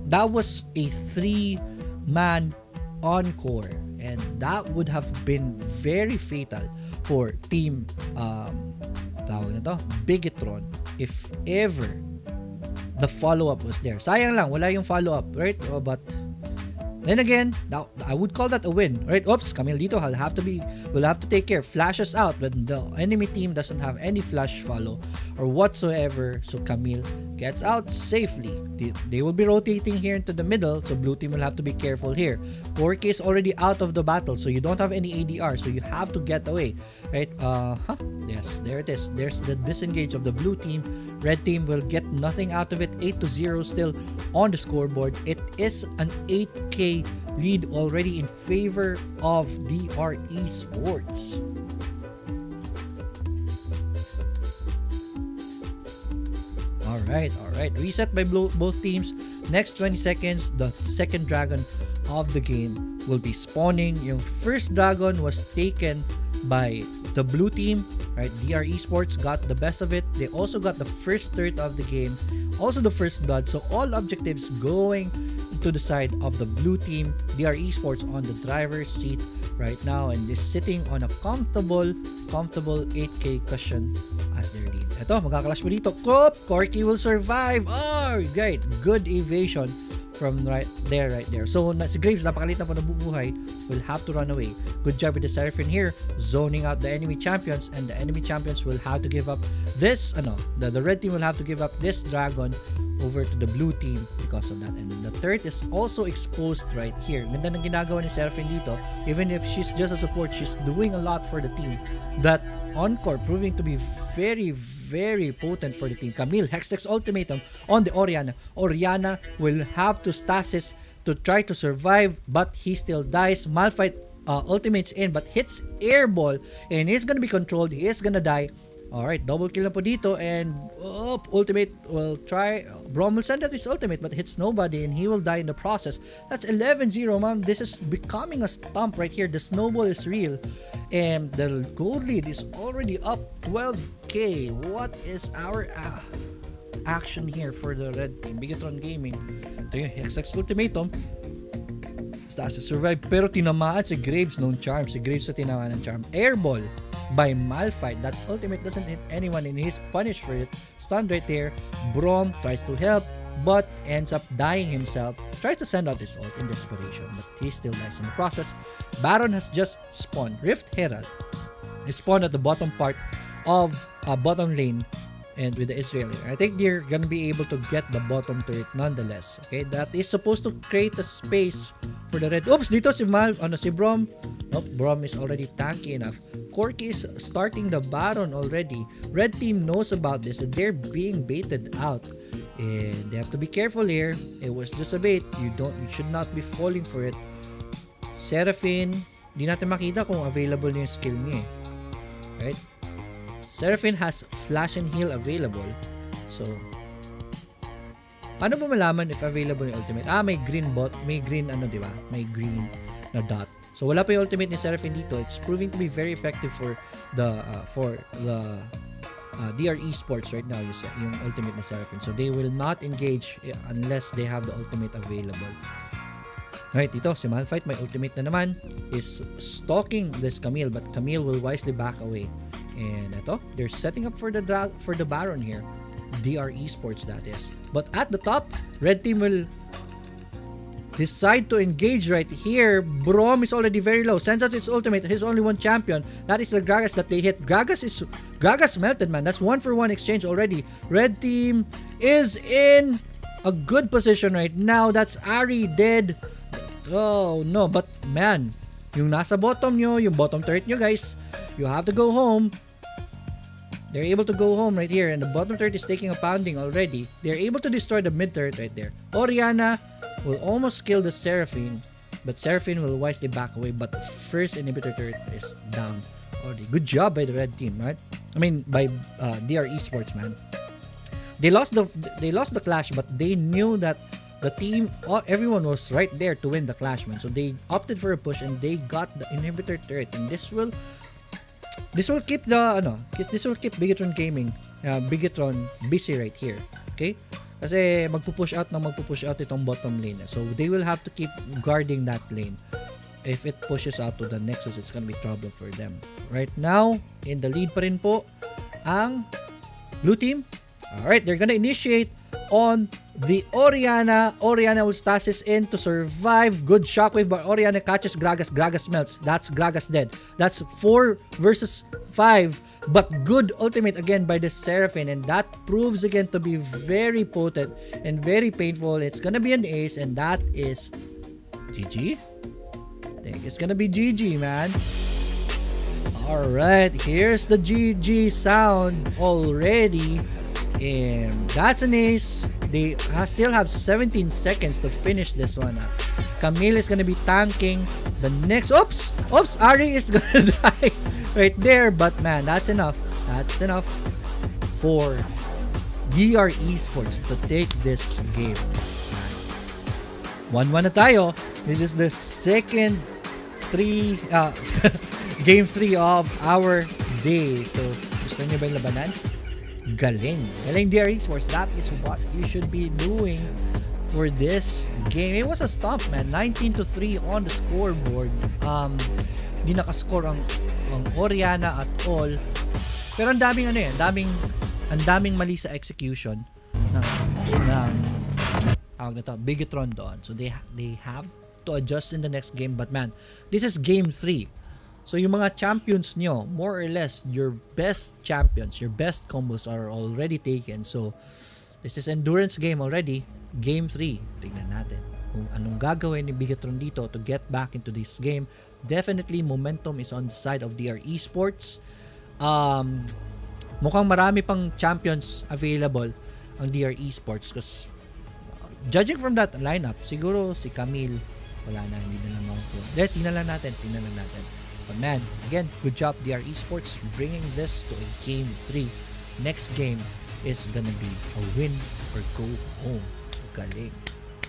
That was a 3-man encore, and that would have been very fatal for team Bigetron if ever the follow-up was there. Sayang lang, wala yung follow-up, right? But Then again, now I would call that a win, right? Oops, Camille dito will have to take care. Flashes out when the enemy team doesn't have any flash follow or whatsoever. So Camille gets out safely. They will be rotating here into the middle, so blue team will have to be careful here. Corky is already out of the battle, so you don't have any ADR, so you have to get away, right? Yes, there it is. There's the disengage of the blue team. Red team will get nothing out of it. 8-0 still on the scoreboard. It is an 8K lead already in favor of DR eSports. Alright. Reset by both teams. Next 20 seconds, the second dragon of the game will be spawning. Yung first dragon was taken by the blue team, right? DR eSports got the best of it. They also got the first third of the game, also the first blood. So all objectives going to the side of the blue team. DR eSports on the driver's seat right now and is sitting on a comfortable 8K cushion as their lead. Ito, magkakalash mo dito. Corky will survive. Oh, great. Good evasion from right there. So, si Graves, napakalit na po nabubuhay, will have to run away. Good job with the Seraphine here, zoning out the enemy champions, and the enemy champions will have to give up this, the red team will have to give up this dragon over to the blue team because of that. And the turret is also exposed right here. Ganda ng ginagawa ni Seraphine dito. Even if she's just a support, she's doing a lot for the team. That encore proving to be very, very potent for the team. Camille, Hextech's ultimatum on the Orianna. Orianna will have to stasis to try to survive, but he still dies. Malphite ultimates in but hits airball and he's gonna be controlled. He is gonna die. Alright, double kill na po dito and ultimate will try. Brawl will send out his ultimate but hits nobody and he will die in the process. That's 11-0, man. This is becoming a stomp right here. The snowball is real and the gold lead is already up 12K. What is our action here for the red team? Bigetron Gaming. Ito yung Hextech's ultimatum. Stasis survive pero tinamaan si Graves nung charm. Si Graves na tinamaan ng charm. Airball by Malphite. That ultimate doesn't hit anyone and he's punished for it. Stunned right there. Brawl tries to help but ends up dying himself. Tries to send out his ult in desperation but he still dies in the process. Baron has just spawned. Rift Herald is spawned at the bottom part of bottom lane and with the Israeli. I think they're gonna be able to get the bottom turret nonetheless. Okay, that is supposed to create a space for the red. Oops, dito si Brawl. Nope, Brawl is already tanky enough. Corky is starting the Baron already. Red team knows about this and they're being baited out. And they have to be careful here. It was just a bait. You should not be falling for it. Seraphine, di natin makita kung available na yung skill niya eh. Right? Seraphine has flash and heal available. So, paano mo malaman if available yung ultimate? May green bot, may green di ba? May green na dot. So wala pa yung ultimate ni Seraphine dito. It's proving to be very effective for the DR eSports right now, yung ultimate na Seraphine. So they will not engage unless they have the ultimate available. Right, dito si Malphite, my ultimate na naman, is stalking this Camille, but Camille will wisely back away. And ito, they're setting up for the Baron here. DR eSports, that is. But at the top, red team will decide to engage right here. Brawl is already very low. Sends out his ultimate. He's only one champion. That is the Gragas that they hit. Gragas melted, man. That's 1-for-1 exchange already. Red team is in a good position right now. That's Ari dead. Oh no, but man, yung nasa bottom nyo, yung bottom turret nyo guys, you have to go home. They're able to go home right here and the bottom turret is taking a pounding already. They're able to destroy the mid turret right there. Orianna will almost kill the Seraphine, but Seraphine will wisely back away, but the first inhibitor turret is down already. Good job by the red team, right? I mean by DR eSports, man. They lost the clash, but they knew that the team, everyone was right there to win the clash, man. So they opted for a push and they got the inhibitor turret, and this will keep Bigetron Gaming, Bigetron busy right here. Okay? Kasi magpupush out itong bottom lane. So they will have to keep guarding that lane. If it pushes out to the Nexus, it's gonna be trouble for them. Right now, in the lead pa rin po ang blue team. Alright, they're gonna initiate on the Orianna. Orianna will stasis in to survive. Good shockwave by Orianna, catches Gragas. Gragas melts. That's Gragas dead. That's 4 versus 5. But good ultimate again by the Seraphine. And that proves again to be very potent and very painful. It's gonna be an ace. And that is GG. I think it's gonna be GG, man. Alright, here's the GG sound already. And that's an ace. They still have 17 seconds to finish this one. Camille is gonna be tanking the next. Oops! Ari is gonna die right there. But man, that's enough. That's enough for DR Esports to take this game. 1-1 na tayo. This is the second game 3 of our day. So, gusto niyo ba yung labanan? Galing DR Esports. That is what you should be doing for this game. It was a stomp, man. 19-3 on the scoreboard. Hindi nakascore ang Orianna at all. Pero ang daming mali sa execution ng Bigetron doon. So they have to adjust in the next game. But man, this is game 3. So yung mga champions nyo, more or less, your best champions, your best combos are already taken. So, this is endurance game already. Game 3. Tingnan natin kung anong gagawin ni Bigetron dito to get back into this game. Definitely, momentum is on the side of DR Esports. Mukhang marami pang champions available ang DR Esports because judging from that lineup, siguro si Camille, wala na, hindi na naman po. Tingnan lang natin. But man, again, good job DR Esports bringing this to a game 3. Next game is gonna be a win or go home. Galing.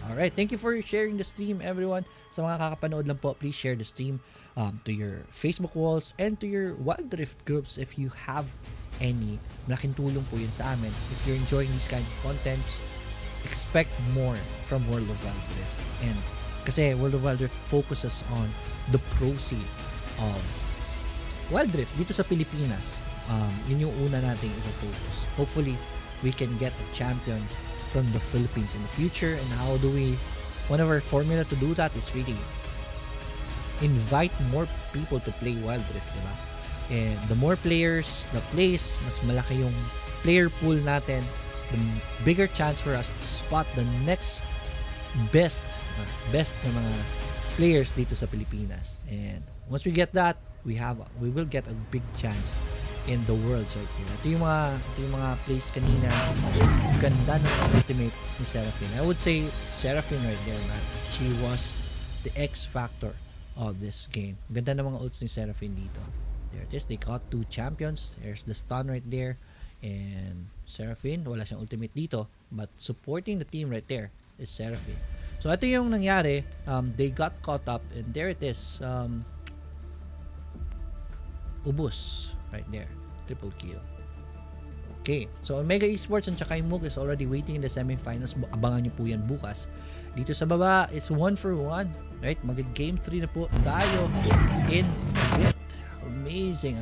Alright, thank you for sharing the stream, everyone. Sa mga kakapanood lang po, please share the stream to your Facebook walls and to your Wild Rift groups if you have any. Malaking tulong po yun sa amin. If you're enjoying these kind of contents, expect more from World of Wild Rift. And kasi World of Wild Rift focuses on the pro scene Wild Rift dito sa Pilipinas. Yun yung una nating i-focus. Hopefully, we can get a champion from the Philippines in the future. And how do we, one of our formula to do that is really invite more people to play Wild Rift, diba? And the more players the plays, mas malaki yung player pool natin, the bigger chance for us to spot the next best na mga players dito sa Pilipinas. And once we get that, we will get a big chance in the world circuit. Ito yung mga plays kanina. Ganda ng ultimate ni Seraphine. I would say Seraphine right there, man. She was the X factor of this game. Ganda ng mga ults ni Seraphine dito. There it is. They caught 2 champions. There's the stun right there. And Seraphine, wala siyang ultimate dito. But supporting the team right there is Seraphine. So ito yung nangyari. They got caught up. And there it is. Ubus right there, triple kill. Okay, so Omega Esports and tsaka yung Moog is already waiting in the semifinals. Abangan nyo po yan bukas. Dito sa baba, it's 1-1, right? Mag-game 3 na po tayo in bit. Amazing.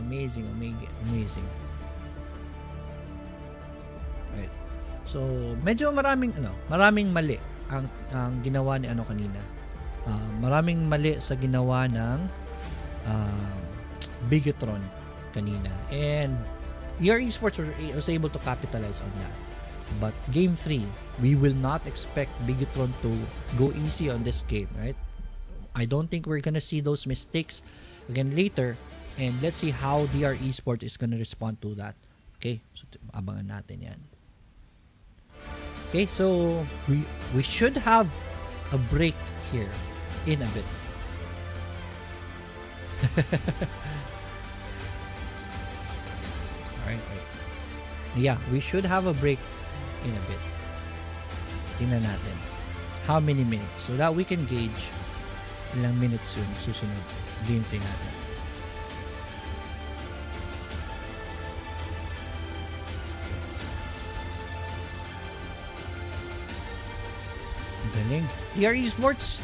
Right. So medyo maraming mali ang ginawa ni kanina. Maraming mali sa ginawa ng Bigetron kanina, and your esports was able to capitalize on that. But game 3, we will not expect Bigetron to go easy on this game, right? I don't think we're gonna see those mistakes again later, and let's see how DR Esports is gonna respond to that. Okay, so abangan natin yan. Okay, so we should have a break here in a bit. Right. Yeah, we should have a break in a bit. Tingnan natin how many minutes so that we can gauge ilang minutes yung susunod gameplay natin. Galing. DR Esports,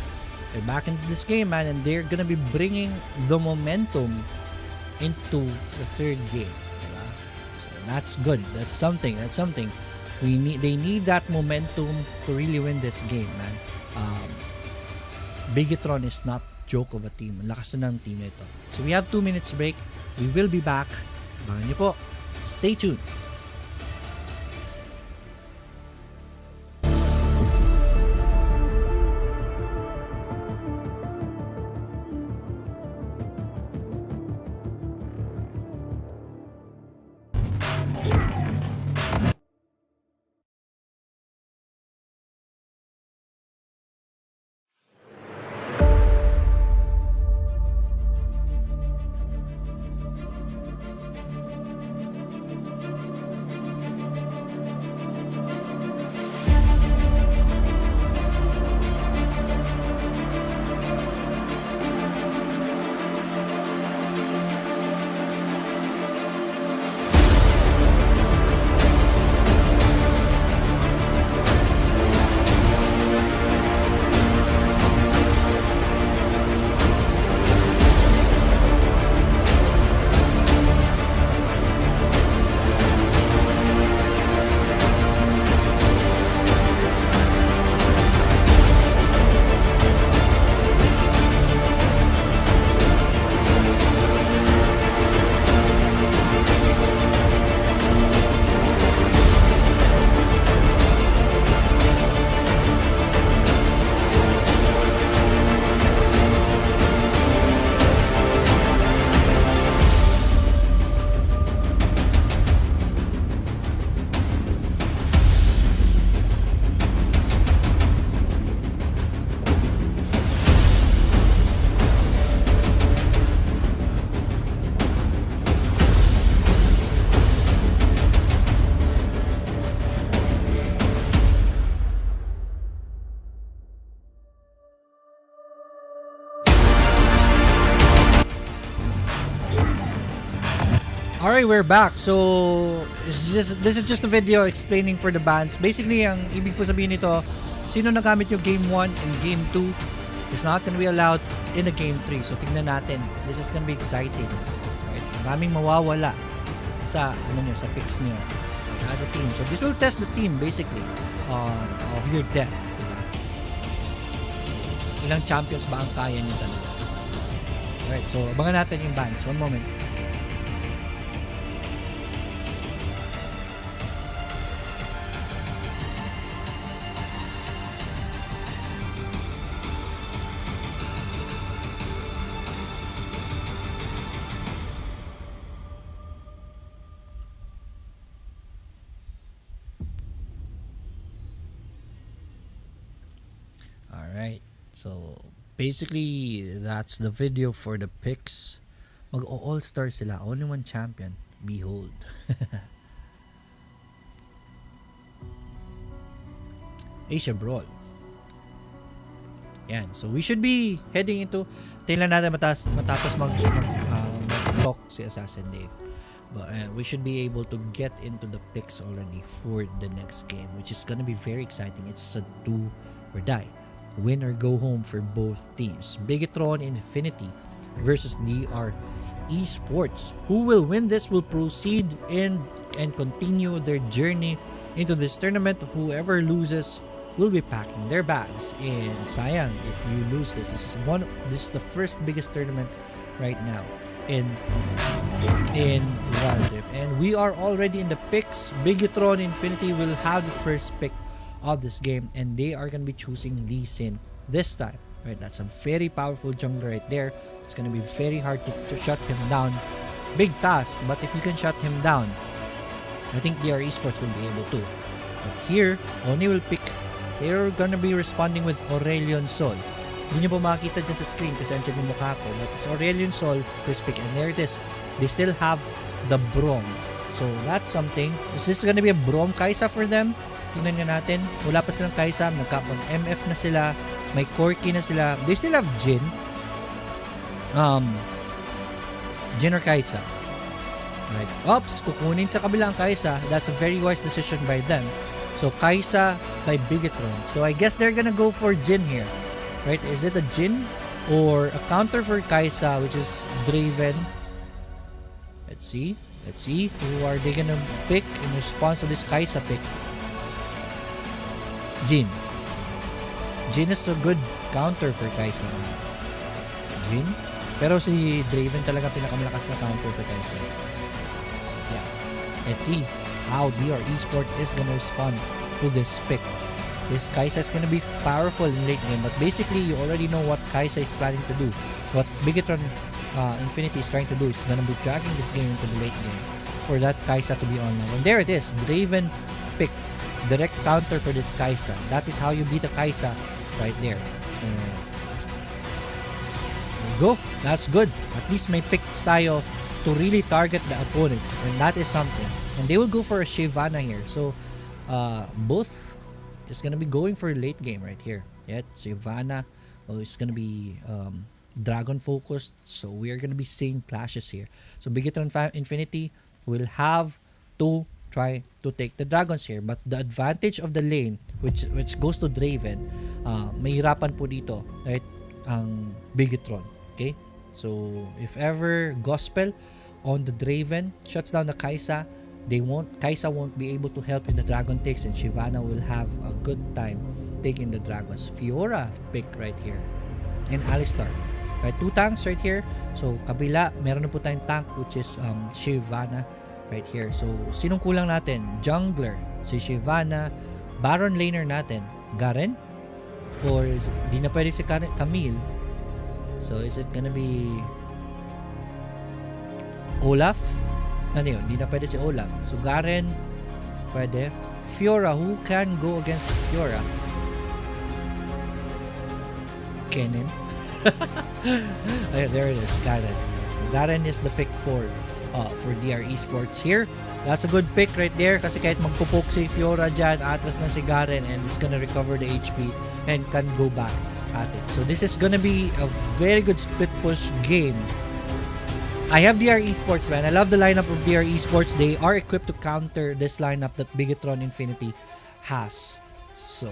they're back into this game, man, and they're gonna be bringing the momentum into the third game. That's good. That's something. They need that momentum to really win this game, man. Bigetron is not joke of a team. Lakas na ng team ito. So we have 2 minutes break. We will be back. Abangan niyo po. Stay tuned. Alright, we're back. So, this is just a video explaining for the bans. Basically, ang ibig po sabihin nito, sino nagamit yung Game 1 and Game 2 is not gonna be allowed in the Game 3. So, tingnan natin. This is gonna be exciting. Right? Maraming mawawala sa picks niyo as a team. So, this will test the team basically of your depth. Diba? Ilang champions ba ang kaya niyo talaga? Alright, so abangan natin yung bans. One moment. Alright, so basically that's the video for the picks. Mag-all-star sila, only one champion. Behold. Asia Brawl. Yan, so we should be heading into, tingnan natin matapos mag-talk si Assassin Dave. But we should be able to get into the picks already for the next game, which is gonna be very exciting. It's a do or die, win or go home for both teams. Bigetron Infinity versus DR eSports. Who will win this will proceed in and continue their journey into this tournament. Whoever loses will be packing their bags. And sayang if you lose this. This is the first biggest tournament right now in Wild Rift. And we are already in the picks. Bigetron Infinity will have the first pick of this game, and they are going to be choosing Lee Sin this time. Right, that's a very powerful jungler right there. It's going to be very hard to shut him down. Big task, but if you can shut him down, I think DR eSports will be able to. But here, Oni will pick. They're going to be responding with Aurelion Sol. Hindi nyo po makikita dyan sa screen kasi andyan yung mukha ko. But it's Aurelion Sol, first pick, and there it is. They still have the Brawl. So that's something. Is this going to be a Brawl Kai'Sa for them? Tingnan nga natin. Wala pa silang Kai'Sa. Mag-MF na sila. May Corki na sila. They still have Jhin. Jhin or Kai'Sa. Right. Oops. Kukunin sa kabilang Kai'Sa. That's a very wise decision by them. So, Kai'Sa by Bigetron. So, I guess they're gonna go for Jhin here. Right? Is it a Jhin? Or a counter for Kai'Sa, which is Draven? Let's see. Let's see. Who are they gonna pick in response to this Kai'Sa pick? Jin. Jin is a good counter for Kai'Sa. Jin? Pero si Draven talaga pinakamalakas na counter for Kai'Sa. Yeah. Let's see how DR eSports is gonna respond to this pick. This Kai'Sa is gonna be powerful in late game, but basically you already know what Kai'Sa is planning to do. What Bigetron Infinity is trying to do is gonna be dragging this game into the late game for that Kai'Sa to be online. And there it is, Draven pick. Direct counter for this Kai'Sa. That is how you beat a Kai'Sa right there. There you go. That's good. At least may picks tayo to really target the opponents, and that is something. And they will go for a Shyvana here. So both is gonna be going for late game right here. Yeah, Shyvana. Well, it's gonna be dragon focused. So we are gonna be seeing clashes here. So Bigetron Infinity will have to try to take the dragons here, but the advantage of the lane which goes to Draven, mahirapan po dito, right, ang Bigetron. Okay, so if ever Gospel on the Draven shuts down the Kai'Sa, Kai'Sa won't be able to help in the dragon takes, and Shyvana will have a good time taking the dragons. Fiora pick right here, and Alistar, right, 2 tanks right here. So kabila meron na po tayong tank which is Shyvana right here. So sinong kulang natin? Jungler, si Shyvana. Baron laner natin, Garen? Or di na pwede si Camille? So is it gonna be Olaf? Ano yun? Di na pwede si Olaf. So Garen, pwede. Fiora, who can go against Fiora? Kennen? There it is, Garen. So Garen is the pick for DR eSports here. That's a good pick right there kasi kahit magpupok si Fiora dyan, atras na si Garen, and is gonna recover the HP and can go back at it. So this is gonna be a very good split push game. I have DR eSports, man. I love the lineup of DR eSports. They are equipped to counter this lineup that Bigetron Infinity has. So,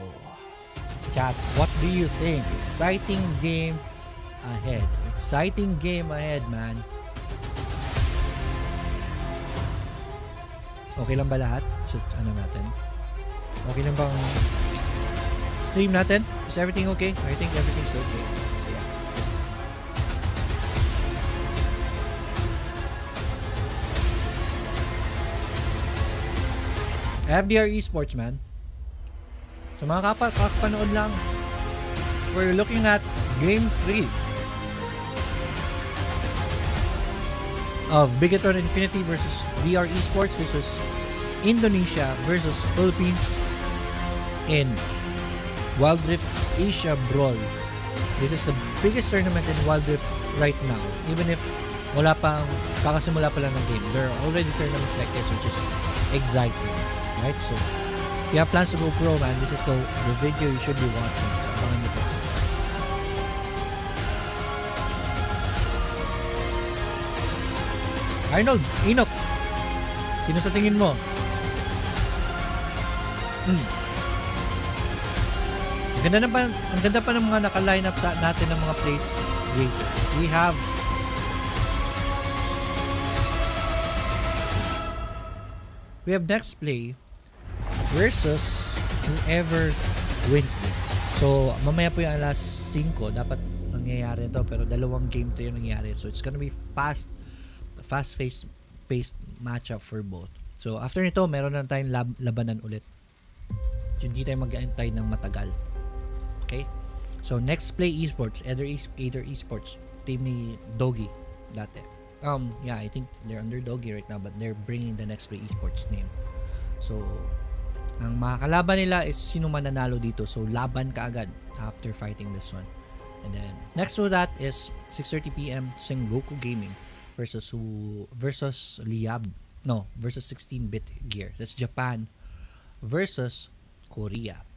chat, what do you think? Exciting game ahead. Exciting game ahead, man. Okay lang ba lahat? Should, ano natin? Okay lang bang stream natin? Is everything okay? I think everything's okay. So, yeah. I have DR eSports, man. So mga kapanood lang, we're looking at Game 3 of Bigetron Infinity versus DR eSports. This was Indonesia versus Philippines in Wild Rift Asia Brawl. This is the biggest tournament in Wild Rift right now. Even if kakasimula pa lang ng game, there are already tournaments like this, which is exciting, right? So if you have plans to go pro, man, this is the video you should be watching. So abangan nyo po. Arnold, Enoch, sino sa tingin mo? Ang ganda pa ng mga naka-line up sa natin ng mga plays later. We have next play versus whoever wins this. So mamaya po yung alas 5 dapat nangyayari ito, pero dalawang game to yung nangyayari. So it's gonna be fast-paced matchup for both. So after nito, meron na tayong labanan ulit. So hindi tayo mag-aantay ng matagal. Okay? So next play eSports, either eSports, team ni Doggy dati. Yeah, I think they're under Doggy right now, but they're bringing the next play eSports name. So ang makakalaban nila is sino mananalo dito. So laban ka agad after fighting this one. And then next to that is 6:30 PM Sengoku Gaming versus Liab. No, versus 16-bit gear. That's Japan versus Korea.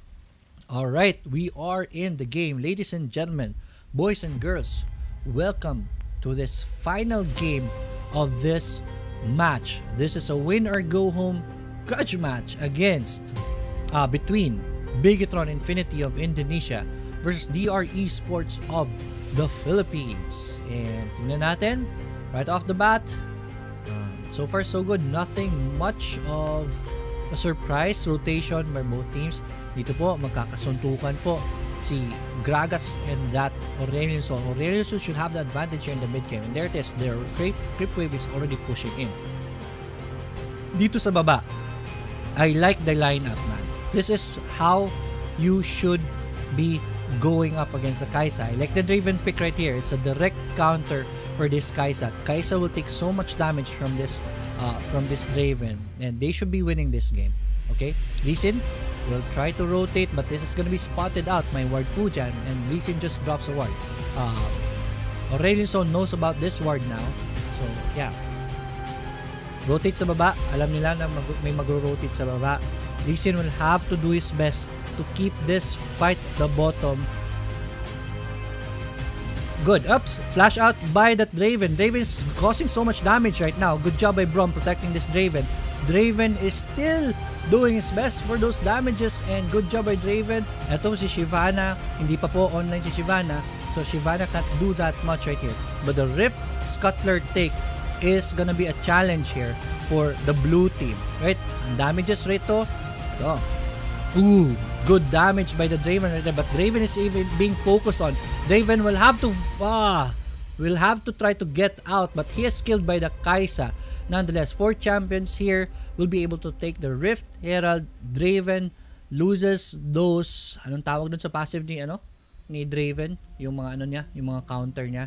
All right, we are in the game, ladies and gentlemen, boys and girls. Welcome to this final game of this match. This is a win or go home grudge match against between Bigetron Infinity of Indonesia versus DR eSports of the Philippines. And tingnan natin right off the bat. So far so good. Nothing much of a surprise rotation by both teams. Dito po, magkakasuntukan po si Gragas and that Aurelion Sol. Aurelion Sol should have the advantage here in the mid game. And there it is. Their creep wave is already pushing in. Dito sa baba, I like the lineup, man. This is how you should be going up against the Kai'Sa. I like the Draven pick right here. It's a direct counter for this Kai'Sa. Kai'Sa will take so much damage from this Draven, and they should be winning this game. Okay, Lee Sin will try to rotate, but this is gonna be spotted out. My ward Pujan, and Lee Sin just drops a ward. Aurelion Sol knows about this ward now, so yeah. Rotate sa baba. Alam nila na may magro-rotate sa baba. Lee Sin will have to do his best to keep this fight at the bottom. Good. Oops. Flash out by that Draven. Draven is causing so much damage right now. Good job by Brawl protecting this Draven. Draven is still doing his best for those damages, and good job by Draven. Ito si Shyvana. Hindi pa po online si Shyvana, so Shyvana can't do that much right here. But the Rift Scuttler take is gonna be a challenge here for the blue team. Right? Ang damages rito. Ito. Ooh, good damage by the Draven right there, but Draven is even being focused on. Draven will have to try to get out, but he is killed by the Kai'Sa. Nonetheless, 4 champions here will be able to take the Rift Herald. Draven loses those, anong tawag dun sa passive ni Draven, yung mga yung mga counter niya.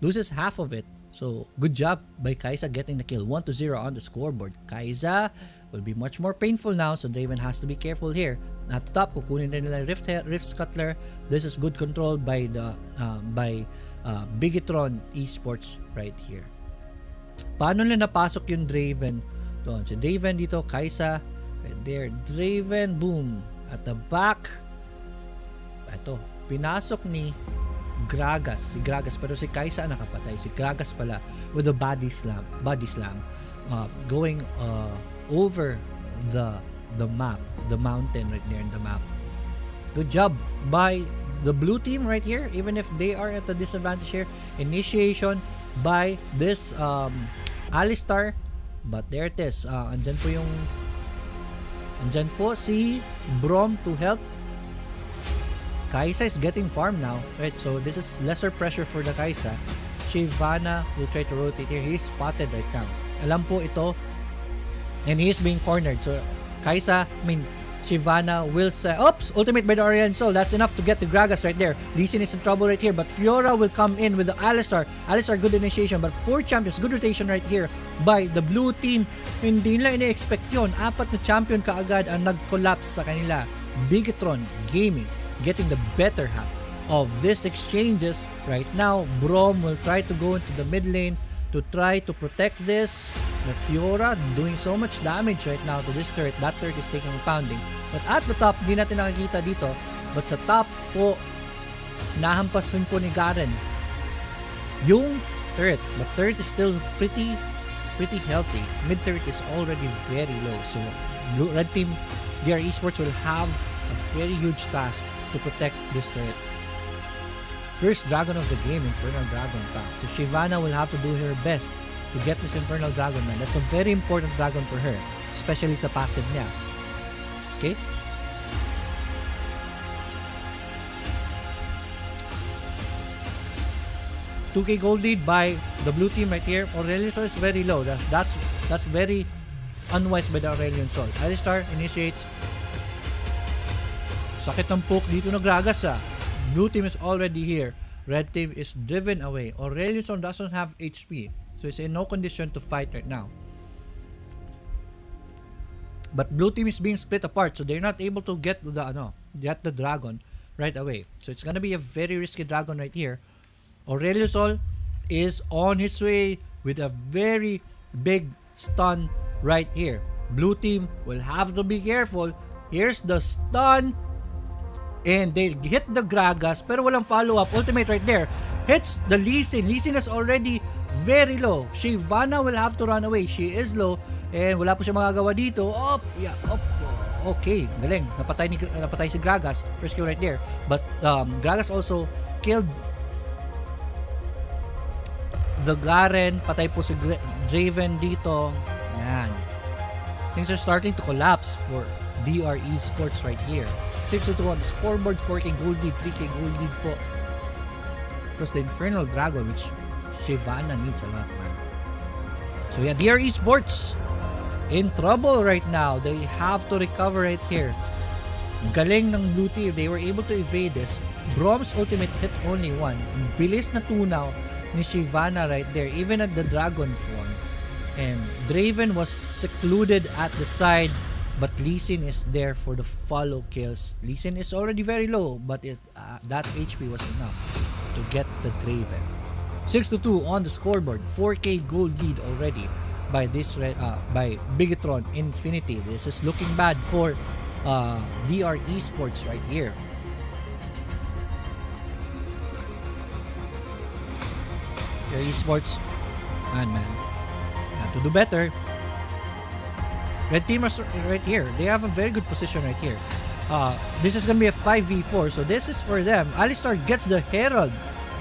Loses half of it. So, good job by Kai'Sa getting the kill. 1-0 on the scoreboard. Kai'Sa will be much more painful now, so Draven has to be careful here. At the top, kukunin rin nila Rift Scuttler. This is good control by the Bigetron eSports right here. Paano nila napasok yung Draven? Doon, si Draven dito, Kai'Sa right there. Draven, boom. At the back, ito, pinasok ni Gragas, pero si Kai'Sa nakapatay. Si Gragas pala with a body slam, going over the map, the mountain right there in the map. Good job by the blue team right here, even if they are at a disadvantage here. Initiation by this Alistar, but there it is. Andyan po si Brawl to help. Kai'Sa is getting farm now, right? So this is lesser pressure for the Kai'Sa. Shyvana will try to rotate here. He is spotted right now. Alam po ito, and he is being cornered. So Shyvana will say, oops, ultimate by the Aurelion Sol. That's enough to get the Gragas right there. Lee Sin is in trouble right here, but Fiora will come in with the Alistar. Alistar, good initiation, but 4 champions, good rotation right here by the blue team. Hindi nila ini-expect yun. 4 na champion kaagad ang nag-collapse sa kanila. Bigetron Gaming getting the better half of this exchanges right now. Brawl will try to go into the mid lane to try to protect this. The Fiora doing so much damage right now to this turret. That turret is taking a pounding. But at the top, di natin nakikita dito. But sa top po, nahampas rin po ni Garen yung turret. But turret is still pretty healthy. Mid turret is already very low. So red team, DR eSports will have a very huge task to protect this turret. First dragon of the game, Infernal Dragon pa. So Shyvana will have to do her best to get this Infernal Dragon, man. That's a very important dragon for her, especially sa passive niya. Okay? $2K gold lead by the blue team right here. Aurelion Sol is very low. That's very unwise by the Aurelion Sol. Alistar initiates. Sakit ng poke dito na Gragas ah. Blue team is already here. Red team is driven away. Aurelion Sol doesn't have HP, so he's in no condition to fight right now. But blue team is being split apart, so they're not able to get the dragon right away. So it's gonna be a very risky dragon right here. Aurelion Sol is on his way with a very big stun right here. Blue team will have to be careful. Here's the stun. And they hit the Gragas, pero walang follow-up. Ultimate right there. Hits the Lee Sin. Lee Sin is already very low. Shyvana will have to run away. She is low. And wala po siya magagawa dito. Okay, galing. Napatay si Gragas. First kill right there. But Gragas also killed the Garen. Patay po si Draven dito. Yan. things are starting to collapse for DR eSports right here. 6-2 on the scoreboard, 4K gold lead, 3K gold lead po. Plus the Infernal Dragon, which Shyvana needs a lot, man. So yeah, DR eSports in trouble right now. They have to recover right here. Galing ng blue team. They were able to evade this. Brom's ultimate hit only one. Bilis na tunaw ni Shyvana right there, even at the dragon form. And Draven was secluded at the side, but Lee Sin is there for the follow kills. Lee Sin is already very low, but that HP was enough to get the Draven. 6-2 on the scoreboard, 4K gold lead already by this by Bigetron Infinity. This is looking bad for DR eSports right here. DR eSports, man, have to do better. Red team is right here. They have a very good position right here. This is gonna be a 5v4, so this is for them. Alistar gets the Herald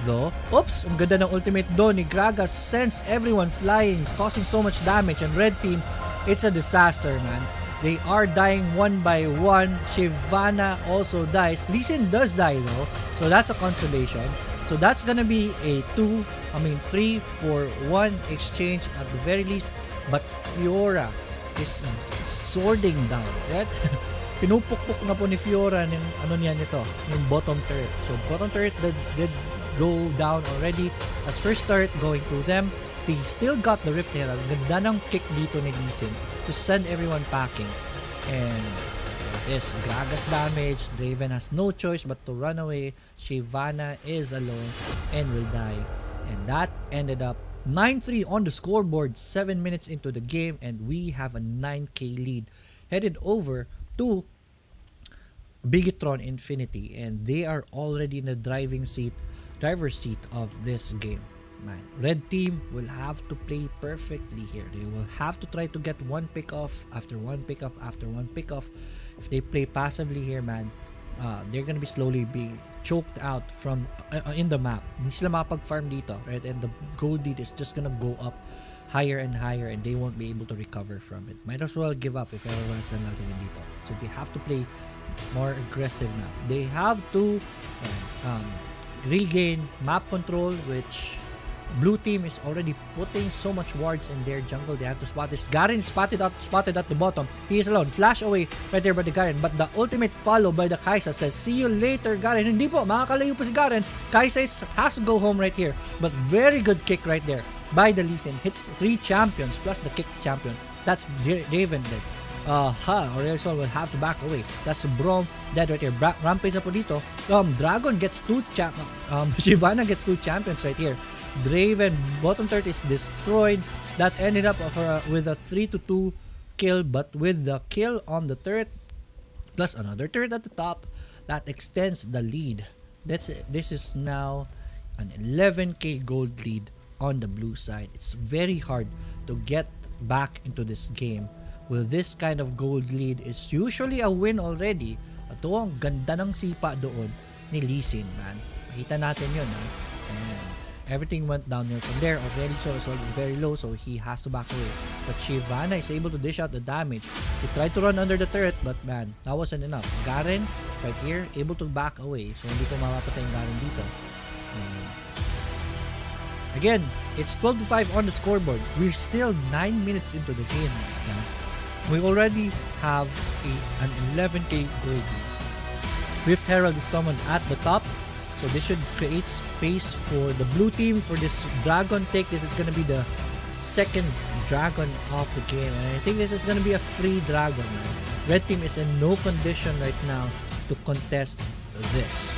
though. Oops, ang ganda ng ultimate doon ni Gragas, sends everyone flying, causing so much damage. And red team, it's a disaster, man. They are dying one by one. Shyvana also dies. Lee Sin does die though, so that's a consolation. So that's gonna be a 3-for-1 exchange at the very least. But Fiora is swording down, right? Pinupukpuk na po ni Fiora ng ano niya nito, yung bottom turret. So bottom turret did go down already. As first turret going to them, they still got the Rift Herald. Ganda ng kick dito ni Lee Sin to send everyone packing. And this Gragas damage. Draven has no choice but to run away. Shyvana is alone and will die. And that ended up 9-3 on the scoreboard, 7 minutes into the game, and we have a 9K lead headed over to Bigetron Infinity, and they are already in the driver's seat of this game. Man, red team will have to play perfectly here. They will have to try to get one pick off after one pick off after one pick off. If they play passively here, man, they're gonna be slowly being choked out from in the map. Hindi sila makapag-farm dito, right? And the gold lead is just gonna go up higher and higher, and they won't be able to recover from it. Might as well give up if everyone's not natin dito. So they have to play more aggressive now. They have to regain map control, which blue team is already putting so much wards in their jungle. They have to spot this. Garen is spotted at the bottom. He is alone. Flash away right there by the Garen. But the ultimate follow by the Kai'Sa says, see you later, Garen. Hindi po, makakalayo po si Garen. Kai'Sa has to go home right here. But very good kick right there by the Lee Sin. Hits 3 champions plus the kick champion. That's Draven dead. Orelson will have to back away. That's Brawl dead right here. Rampage na po dito. Dragon gets 2 Shyvana gets 2 champions right here. Draven bottom turret is destroyed. That ended up with a 3-2 kill, but with the kill on the turret plus another turret at the top, that extends the lead. This is now an 11k gold lead on the blue side. It's very hard to get back into this game with this kind of gold lead. It's usually a win already. Ito ang ganda ng sipa doon ni Lee Sin, man. Makita natin yun, ha? And everything went downhill from there. Orelson is already very low, so he has to back away. But Shyvana is able to dish out the damage. He tried to run under the turret, but man, that wasn't enough. Garen, right here, able to back away. So hindi ko mapapatay yung Garen dito. Again, it's 12-5 on the scoreboard. We're still 9 minutes into the game. We already have an 11k gold lead. Rift Herald is summoned at the top, so this should create space for the blue team for this dragon take. This is going to be the second dragon of the game, and I think this is going to be a free dragon. Red team is in no condition right now to contest this.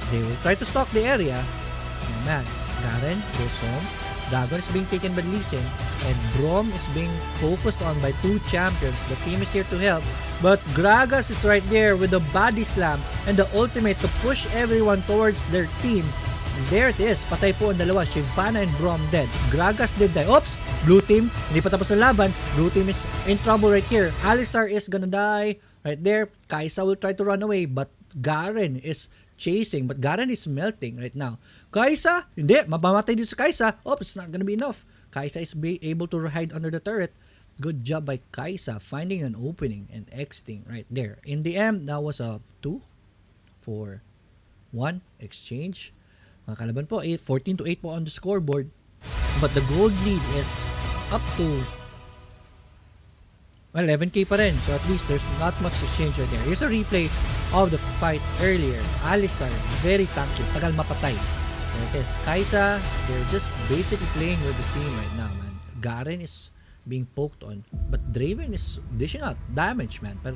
They will try to stalk the area. Oh man, Garen goes home. Dragon is being taken by Lee Sin, and Brawl is being focused on by 2 champions. The team is here to help, but Gragas is right there with the body slam and the ultimate to push everyone towards their team. And there it is, patay po ang dalawa, Shyvana and Brawl dead. Gragas did die. Oops! Blue team, hindi pa tapos ang laban. Blue team is in trouble right here. Alistar is gonna die right there. Kai'Sa will try to run away, but Garen is chasing, but Garen is melting right now. Kai'Sa, hindi, mapamatay dito sa Kai'Sa. It's not gonna be enough. Kai'Sa is able to hide under the turret. Good job by Kaisa finding an opening and exiting right there. In the end, that was a 2-4-1 exchange. Mga kalaban po, 14-8 po on the scoreboard. But the gold lead is up to 11k pa rin. So at least there's not much exchange right there. Here's a replay of the fight earlier. Alistar, very tanky. Tagal mapatay. There it is. Kaisa, they're just basically playing with the team right now, man. Garen is being poked on. But Draven is dishing out damage, man. But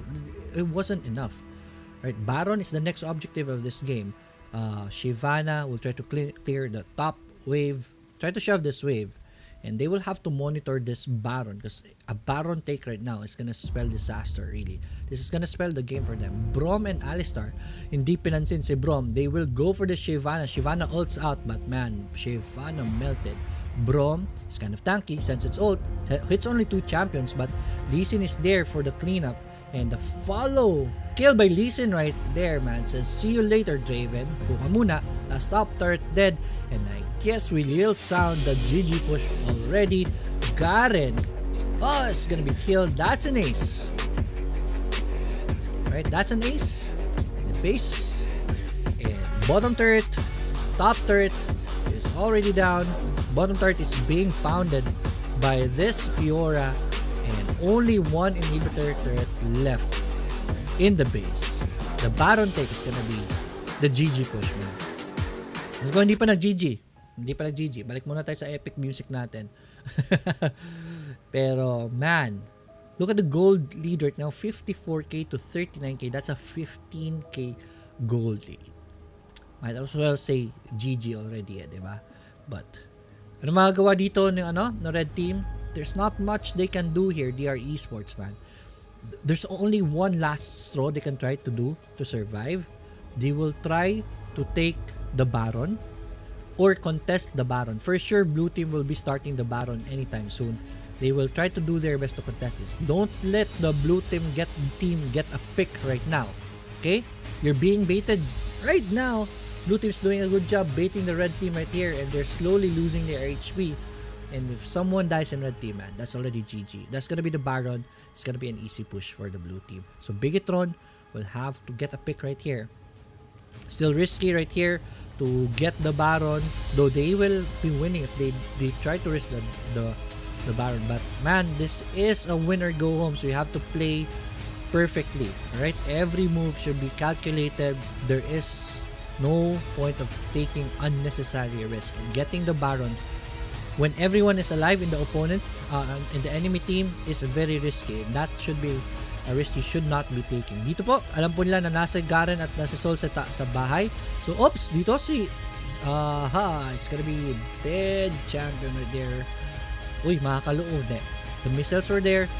it wasn't enough. Right? Baron is the next objective of this game. Shyvana will try to clear the top wave. Try to shove this wave. And they will have to monitor this Baron because a Baron take right now is gonna spell disaster, really. This is gonna spell the game for them. Brawl and Alistar, hindi pinansin si Brawl. They will go for the Shyvana. Shyvana ults out, but man, Shyvana melted. Brawl is kind of tanky since it's ult. Hits only 2 champions, but Lee Sin is there for the cleanup. And the follow kill by Lee Sin right there, man. Says, see you later, Draven. Puka muna. Last top turret dead. And I guess we will sound the GG push already. Garen. Oh, it's gonna be killed. That's an ace. Right, that's an ace. The base. And bottom turret. Top turret is already down. Bottom turret is being pounded by this Fiora. And only one inhibitor turret left in the base. The Baron take is gonna be the GG push, man. Let's go, hindi pa nag-GG. Hindi pa nag-GG. Balik muna tayo sa epic music natin. Pero, man, look at the gold lead right now. 54k to 39k. That's a 15k gold lead. Might as well say GG already, diba? But, ano magagawa dito ng red team? There's not much they can do here. They are eSports, man. There's only one last straw they can try to do to survive. They will try to take the Baron or contest the Baron. For sure, blue team will be starting the Baron anytime soon. They will try to do their best to contest this. Don't let the blue team get a pick right now. Okay? You're being baited right now. Blue team's doing a good job baiting the red team right here, and they're slowly losing their HP. And if someone dies in red team, man, that's already GG. That's gonna be the Baron. It's gonna be an easy push for the blue team. So Bigetron will have to get a pick right here. Still risky right here to get the Baron, though they will be winning if they try to risk the Baron. But man, this is a winner go home, so you have to play perfectly, right? Every move should be calculated. There is no point of taking unnecessary risk. Getting the Baron when everyone is alive in the opponent, in the enemy team, is very risky. That should be a risk you should not be taking. Dito po, alam po nila na nasa Garen at nasa Sol sa bahay. So, oops, dito si it's gonna be dead champion right there. Uy, makakaluod eh. The missiles were there.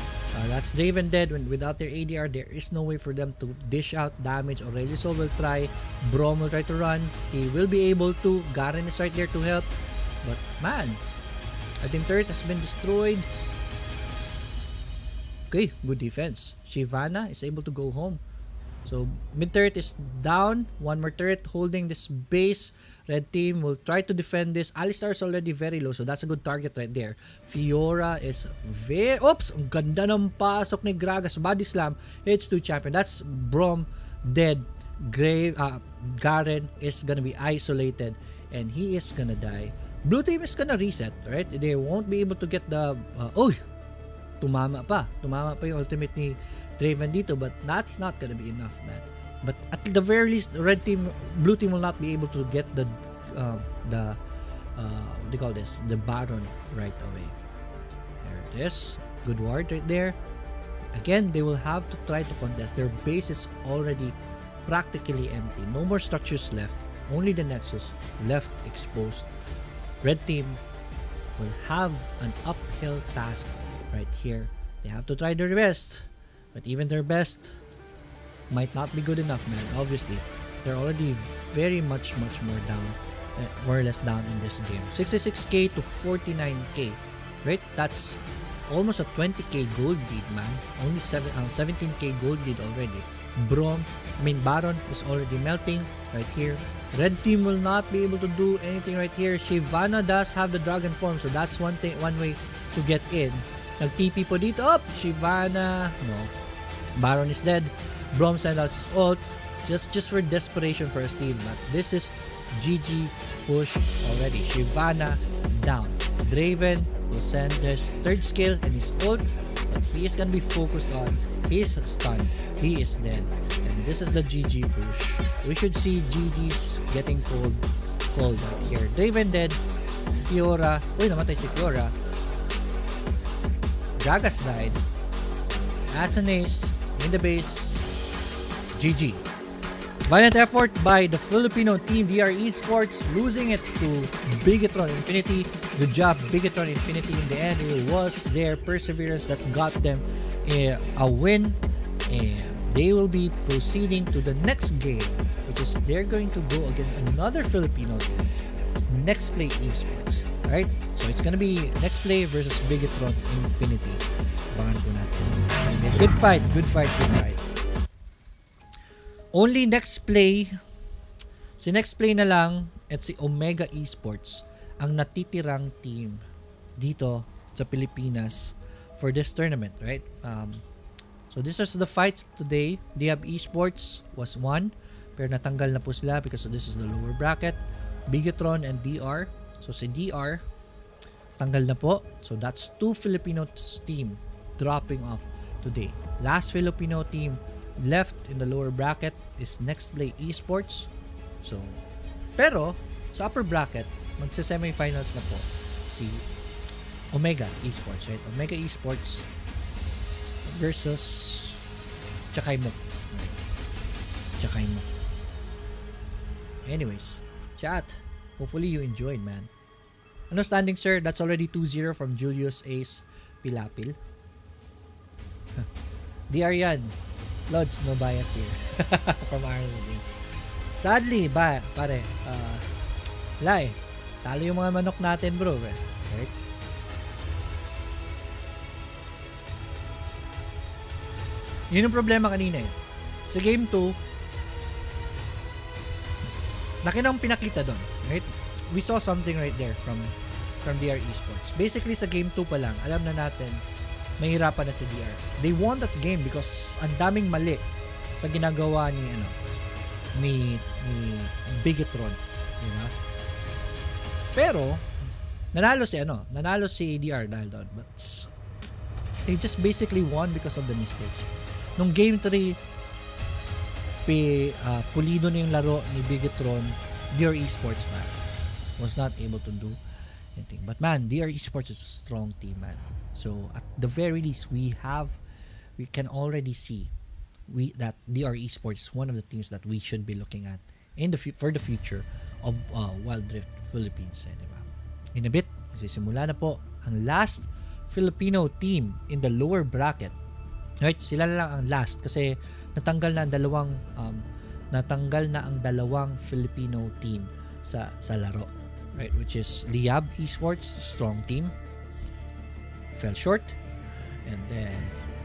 That's Draven dead. Without their ADR, there is no way for them to dish out damage. Aurelius will try. Brawl will try to run. He will be able to. Garen is right there to help. But man, I think turret has been destroyed. Okay, good defense. Shyvana is able to go home. So mid turret is down. One more turret holding this base. Red team will try to defend this. Alistar is already very low, so that's a good target right there. Fiora is very... Oops! Ang ganda ng pasok ni Gragas. Body slam. Hits to champion. That's Brawl dead. Garen is gonna be isolated and he is gonna die. Blue team is gonna reset, right? They won't be able to get the... Tumama pa. Tumama pa yung ultimate ni Draven dito, but that's not gonna be enough, man. But at the very least, blue team will not be able to get the what do you call this? The Baron right away. There it is. Good ward right there. Again, they will have to try to contest. Their base is already practically empty. No more structures left. Only the Nexus left exposed. Red team will have an uphill task right here. They have to try their best. But even their best might not be good enough, man. Obviously, they're already very much more down, more or less down in this game. 66k to 49k, right? That's almost a 20k gold lead, man. Only 17k gold lead already. Baron is already melting right here. Red team will not be able to do anything right here. Shyvana does have the dragon form, so that's one way to get in. Nag-TP po dito. Shyvana. No. Baron is dead. Brawl send out his ult. Just for desperation for a steal. But this is GG push already. Shyvana down. Draven will send his third skill and his ult. But he is gonna be focused on. He's stunned. He is dead. And this is the GG push. We should see GG's getting cold out here. Draven dead. Fiora. Uy, namatay si Fiora. Gragas died. That's an ace in the base. GG. Valiant effort by the Filipino team DR eSports, losing it to Bigetron Infinity. Good job, Bigetron Infinity. In the end, it was their perseverance that got them a win. And they will be proceeding to the next game, which is they're going to go against another Filipino team. Next Play eSports. Right? So it's gonna be Next Play versus Bigetron Infinity. Abangan po natin. Good fight. Only Next Play, si Next Play na lang at si Omega Esports ang natitirang team dito sa Pilipinas for this tournament, right? So this is the fights today. Liab Esports was one, pero natanggal na po sila because this is the lower bracket. Bigetron and DR. So si DR, tanggal na po. So that's two Filipino team dropping off today. Last Filipino team left in the lower bracket is Next Play Esports. So, pero sa upper bracket, magsa-semifinals na po si Omega Esports, right? Omega Esports versus Chakaimok. Right? Chakaimok. Anyways, chat. Hopefully you enjoyed, man. Ano standing, sir? That's already 2-0 from Julius Ace Pilapil. DR yan. Lods, no bias here. From Ireland. Sadly, pare, wala eh. Talo yung mga manok natin, bro. Right? Yun yung problema kanina eh. Sa game 2, laki nang pinakita doon. Right? We saw something right there from DR Esports. Basically, sa game 2 pa lang, alam na natin, mahirapan na si DR. They won that game because ang daming mali sa ginagawa ni Bigetron, di ba? Pero nanalo si DR dahil doon, but they just basically won because of the mistakes. Nung game 3, pulido na yung laro ni Bigetron. DR Esports, man, was not able to do anything. But man, DR Esports is a strong team, man. So at the very least, we can already see that DR Esports is one of the teams that we should be looking at for the future of Wild Rift Philippines. Diba? In a bit, magsisimula na po ang last Filipino team in the lower bracket. Right? Sila lang ang last kasi natanggal na ang dalawang Filipino team sa laro. Right? Which is Liab Esports, strong team. Fell short. And then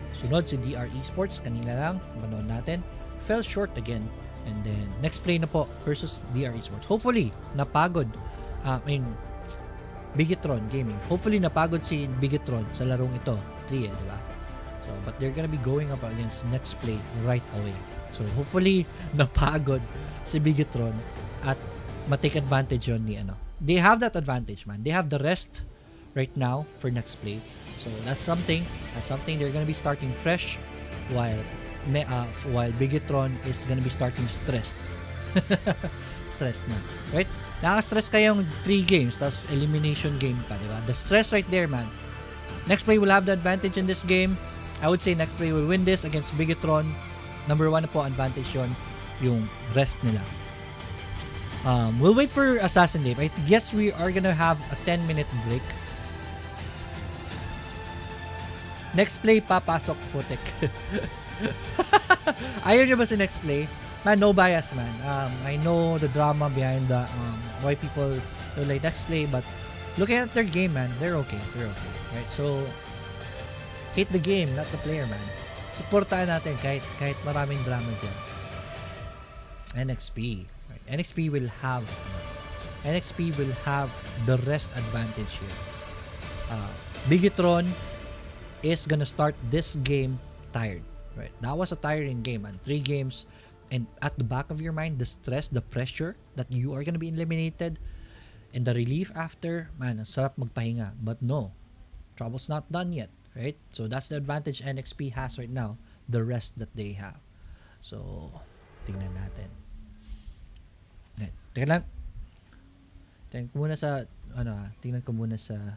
sunod si DR Esports, kanina lang manood natin, fell short again. And then Next Play na po versus DR Esports. Hopefully napagod Bigetron Gaming. Hopefully napagod si Bigetron sa larong ito. 3 di ba? So but they're gonna be going up against Next Play right away. So hopefully napagod si Bigetron at ma-take advantage yon ni They have that advantage, man. They have the rest right now for Next Play. So that's something they're gonna be starting fresh while Bigetron is gonna be starting stressed. Stressed na, right? Nakaka-stress kayong 3 games tapos elimination game pa, diba? The stress right there, man. Next Play will have the advantage in this game. I would say Next Play will win this against Bigetron. Number 1 na po advantage yon, yung rest nila. We'll wait for Assassin Dave. I guess we are gonna have a 10-minute break. Next Play, papasok, putik. Ayaw nyo ba si Next Play? Man, no bias, man. I know the drama behind the why people don't like Next Play, but looking at their game, man, they're okay. Right? So, hate the game, not the player, man. Supportahan natin kahit maraming drama dyan. NXP. Right? NXP will have the rest advantage here. Bigetron is gonna start this game tired, right? That was a tiring game, and 3 games, and at the back of your mind, the stress, the pressure that you are gonna be eliminated, and the relief after, man, ang sarap magpahinga. But no, trouble's not done yet, right? So that's the advantage NXP has right now, the rest that they have. So, tingnan natin. Teka lang. Tingnan ko muna sa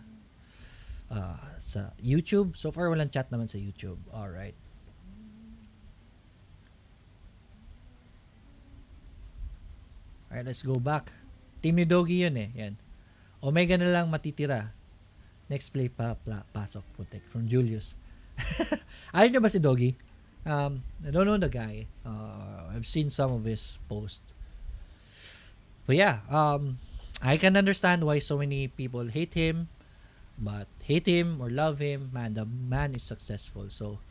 YouTube. So far, walang chat naman sa YouTube. Alright. Alright, let's go back. Team ni Doggy yun eh. Yan. Omega na lang matitira. Next play pasok. Putik. From Julius. Ayaw niyo ba si Doggy? I don't know the guy. I've seen some of his posts. But yeah, I can understand why so many people hate him. But hate him or love him, man, the man is successful. So,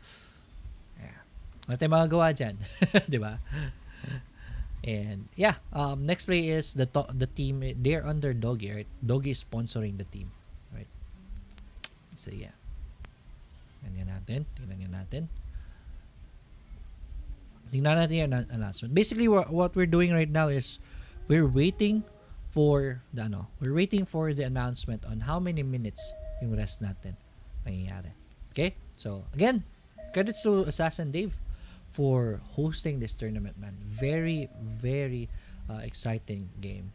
yeah. Wala tayong magagawa dyan. Diba? And yeah, next play is the team. They're under Doggy, right? Doggy is sponsoring the team, right? So yeah, tingnan natin yung announcement. Basically, what we're doing right now is we're waiting for the announcement on how many minutes yung rest natin mangyayari. Okay, so again, credits to Assassin Dave for hosting this tournament, man. Very, very exciting game.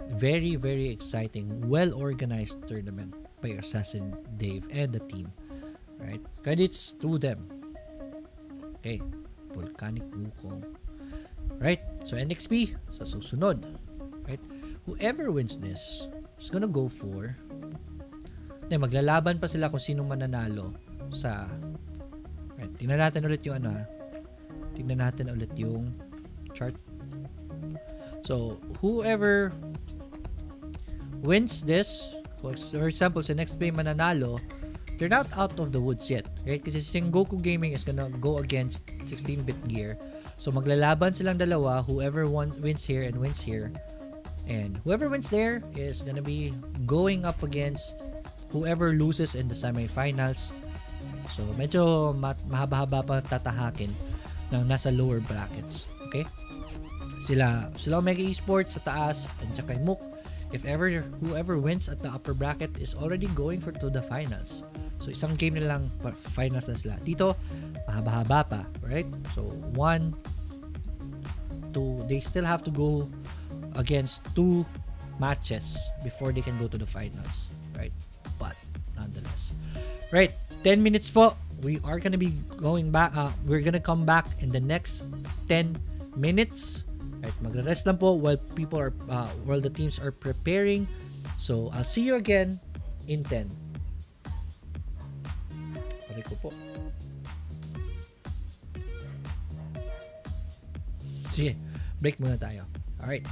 Very, very exciting, well-organized tournament by Assassin Dave and the team. Right? Credits to them. Okay. Volcanic Wukong. Right? So, NXP, sa susunod. Right? Whoever wins this is gonna go for... maglalaban pa sila kung sino mananalo sa... Right. Tingnan natin ulit yung Tingnan natin ulit yung chart. So, whoever wins this, for example, sa next play mananalo, they're not out of the woods yet. Right? Kasi Sengoku Gaming is gonna go against 16-bit gear. So, maglalaban silang dalawa. Whoever wins here and wins here. And whoever wins there is gonna be going up against whoever loses in the semifinals. So, medyo mahaba-haba pa tatahakin ng nasa lower brackets. Okay? Sila Omega eSports sa taas, and saka yung Mook. If ever, whoever wins at the upper bracket is already going to the finals. So, isang game na lang finals na sila. Dito, mahaba-haba pa. Right? So, 1, 2, they still have to go against 2 matches before they can go to the finals. Right? But, nonetheless. Right? 10 minutes po. We are gonna be going back. We're gonna come back in the next 10 minutes. Right, magre-rest lang po while the teams are preparing. So, I'll see you again in 10. Sorry ko po. Sige, break muna tayo. Alright.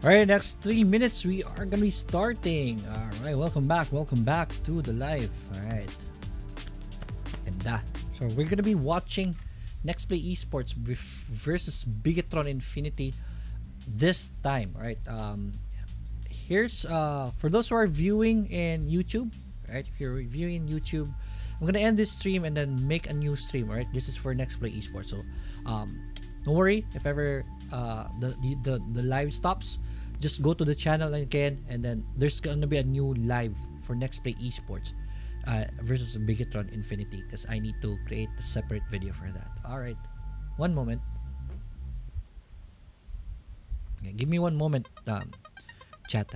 Alright, next 3 minutes we are gonna be starting. Alright, welcome back to the live. Alright. Ganda. So we're gonna be watching Next Play Esports versus Bigetron Infinity this time. Alright. Here's for those who are viewing in YouTube, right? If you're viewing in YouTube, I'm gonna end this stream and then make a new stream. Alright, this is for Next Play Esports. So don't worry if ever the live stops. Just go to the channel again, and then there's gonna be a new live for Next Play Esports versus Bigetron Infinity, because I need to create a separate video for that. Alright, one moment. Okay, give me one moment, chat.